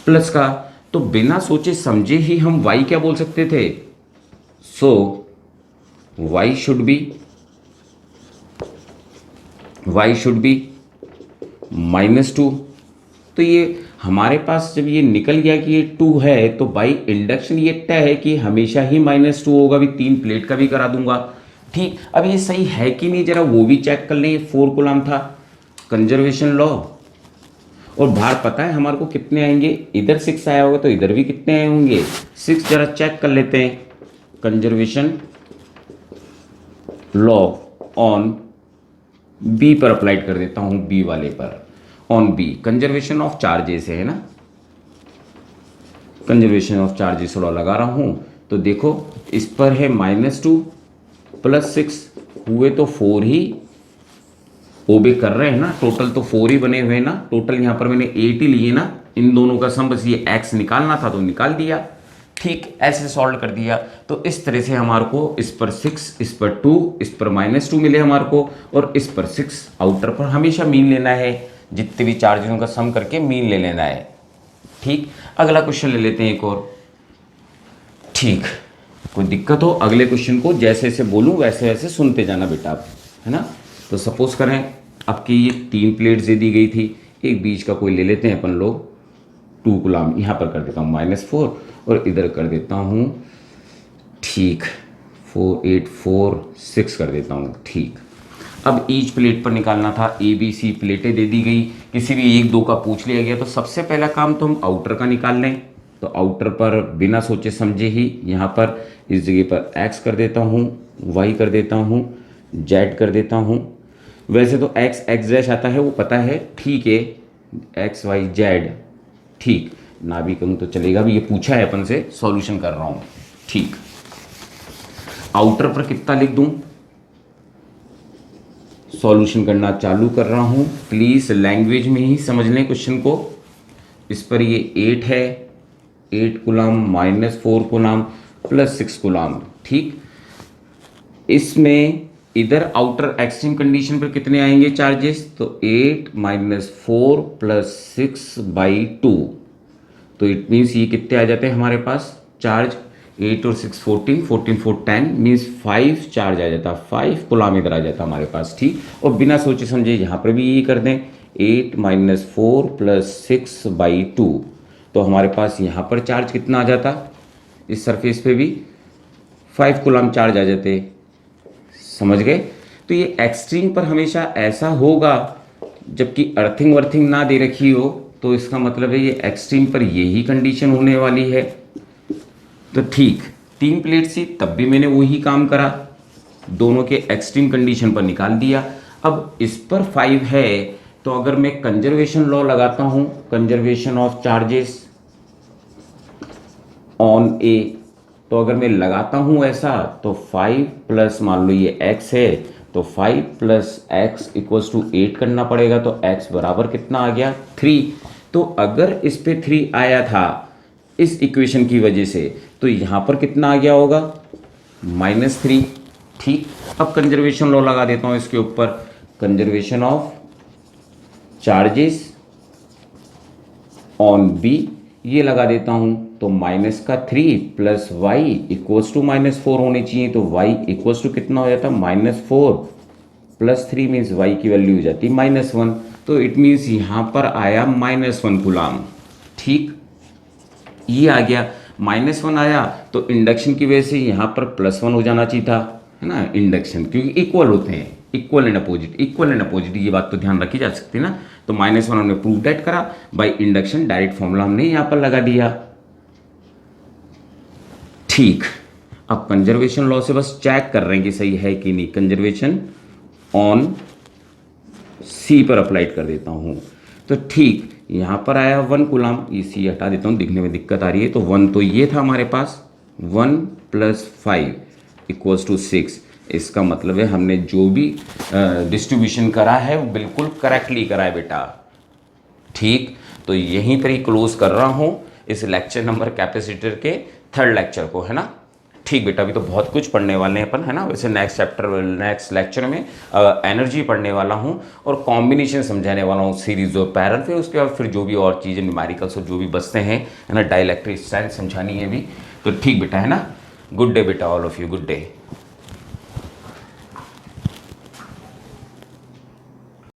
प्लस का। तो बिना सोचे समझे ही हम y क्या बोल सकते थे, सो y शुड बी -2। तो ये हमारे पास जब ये निकल गया कि ये 2 है, तो बाई इंडक्शन ये तय है कि हमेशा ही -2 होगा। भी 3 प्लेट का भी करा दूंगा। ठीक, अब ये सही है कि नहीं जरा वो भी चेक कर लें। ये 4 कूलम था, कंजर्वेशन लॉ, और बाहर पता है हमारे को कितने आएंगे, इधर 6 आया होगा तो इधर भी कितने आए होंगे, 6। जरा चेक कर लेते हैं, कंजर्वेशन लॉ ऑन बी पर अप्लाइड कर देता हूं, बी वाले पर, on B conservation of charges है ना, कंजर्वेशन ऑफ चार्जेस लॉ लगा रहा हूं। तो देखो इस पर है -2 + 6 हुए तो 4 ही, ओबे कर रहे हैं ना, टोटल तो 4 ही बने हुए हैं ना, टोटल यहाँ पर मैंने 8 ही लिए ना, इन दोनों का सम, बस ये x निकालना था तो निकाल दिया। ठीक, ऐसे सॉल्व कर दिया। तो इस तरह से हमारे को इस पर 6, इस पर 2, इस पर -2 मिले हमारे को, और इस पर 6। आउटर पर हमेशा मीन लेना है, जितने भी चार्जेस का सम करके मीन ले लेना है। ठीक, अगला क्वेश्चन ले लेते हैं एक और। ठीक, कोई दिक्कत हो अगले क्वेश्चन को जैसे जैसे बोलूँ वैसे वैसे सुनते जाना बेटा आप, है ना। तो सपोज करें आपकी ये 3 प्लेट्स दे दी गई थी, एक बीच का कोई ले लेते हैं अपन लोग 2 गुलाम, यहाँ पर कर देता हूँ -4 और इधर कर देता हूँ, ठीक, 4 8 4 6 कर देता हूँ। ठीक, अब ईच प्लेट पर निकालना था, ABC प्लेटें दे दी गई, किसी भी 1 2 का पूछ लिया गया, तो सबसे पहला काम तो हम आउटर का निकाल लें। तो आउटर पर बिना सोचे समझे ही यहाँ पर इस जगह पर x कर देता हूँ, y कर देता हूँ, z कर देता हूँ। वैसे तो x x डैश आता है वो पता है, ठीक है, x y z, ठीक, ना भी कहूँ तो चलेगा, भी ये पूछा है अपन से, सॉल्यूशन कर रहा हूँ। ठीक, आउटर पर कितना लिख दूँ, सॉल्यूशन करना चालू कर रहा हूँ, प्लीज़ लैंग्वेज में ही समझ लें क्वेश्चन को। इस पर ये 8 है, 8 कूलम -4 कूलम +6 कूलम। ठीक, इसमें इधर आउटर एक्सट्रीम कंडीशन पर कितने आएंगे चार्जेस, तो 8 -4 +6/2, तो इट मीन्स ये कितने आ जाते हैं हमारे पास चार्ज, 8 और 6 14, 14 4 10, मीन्स 5 चार्ज आ जाता, 5 कूलम इधर आ जाता हमारे पास। ठीक, और बिना सोचे समझे यहाँ पर भी यही कर दें, 8 -4 +6/2, तो हमारे पास यहाँ पर चार्ज कितना आ जाता, इस सरफेस पे भी 5 कूलम चार्ज आ जाते, समझ गए। तो ये एक्सट्रीम पर हमेशा ऐसा होगा, जबकि अर्थिंग वर्थिंग ना दे रखी हो, तो इसका मतलब है ये एक्सट्रीम पर यही कंडीशन होने वाली है। तो ठीक, 3 प्लेट थी तब भी मैंने वही काम करा, दोनों के एक्सट्रीम कंडीशन पर निकाल दिया। अब इस पर 5 है, तो अगर मैं कंजर्वेशन लॉ लगाता हूँ, कंजर्वेशन ऑफ चार्जेस ऑन ए, तो अगर मैं लगाता हूँ ऐसा, तो 5 प्लस मान लो ये x है, तो 5 + x = 8 करना पड़ेगा, तो x बराबर कितना आ गया 3। तो अगर इस पे 3 आया था इस इक्वेशन की वजह से, तो यहाँ पर कितना आ गया होगा -3। ठीक, अब कंजर्वेशन लॉ लगा देता हूँ इसके ऊपर, conservation of charges on B, ये लगा देता हूँ, तो -3 + y = -4 होने चाहिए, तो y = कितना हो जाता, -4 + 3 मीन्स y की वैल्यू हो जाती -1, तो इट मीन्स यहाँ पर आया -1 कूलम। ठीक, ये आ गया -1 आया, तो इंडक्शन की वजह से यहाँ पर +1 हो जाना चाहिए था, है ना, इंडक्शन क्योंकि इक्वल होते हैं, equal and opposite, equal and opposite, ये बात तो ध्यान रखी जा सकती है ना। तो -1 हमने प्रूव डेट करा बाय इंडक्शन, डायरेक्ट फॉर्मूला हमने यहाँ पर लगा दिया। ठीक, अब कंजर्वेशन लॉ से बस चेक कर रहे हैं कि सही है कि नहीं, कंजर्वेशन ऑन सी पर अप्लाइड कर देता हूँ। तो ठीक, यहाँ पर आया 1 कूलम, ये सी हटा देता हूँ, दिखने में दिक्कत आ रही है, तो 1 तो ये था हमारे पास, 1 + 5 = 6। इसका मतलब है हमने जो भी डिस्ट्रीब्यूशन करा है वो बिल्कुल करेक्टली करा है बेटा। ठीक, तो यहीं पर ही क्लोज कर रहा हूँ इस लेक्चर नंबर कैपेसिटर के 3rd लेक्चर को, है ना। ठीक बेटा, अभी तो बहुत कुछ पढ़ने वाले हैं अपन, है ना। वैसे नेक्स्ट लेक्चर में एनर्जी पढ़ने वाला हूँ और कॉम्बिनेशन समझाने वाला हूँ सीरीज और पैरल, फिर उसके बाद फिर जो भी और चीज़ें न्यूमेरिकल्स और जो भी बचते हैं, है ना, डाइलेक्ट्रिक स्ट्रेंथ समझानी है भी। तो ठीक बेटा, है ना। गुड डे बेटा, all of you, good day.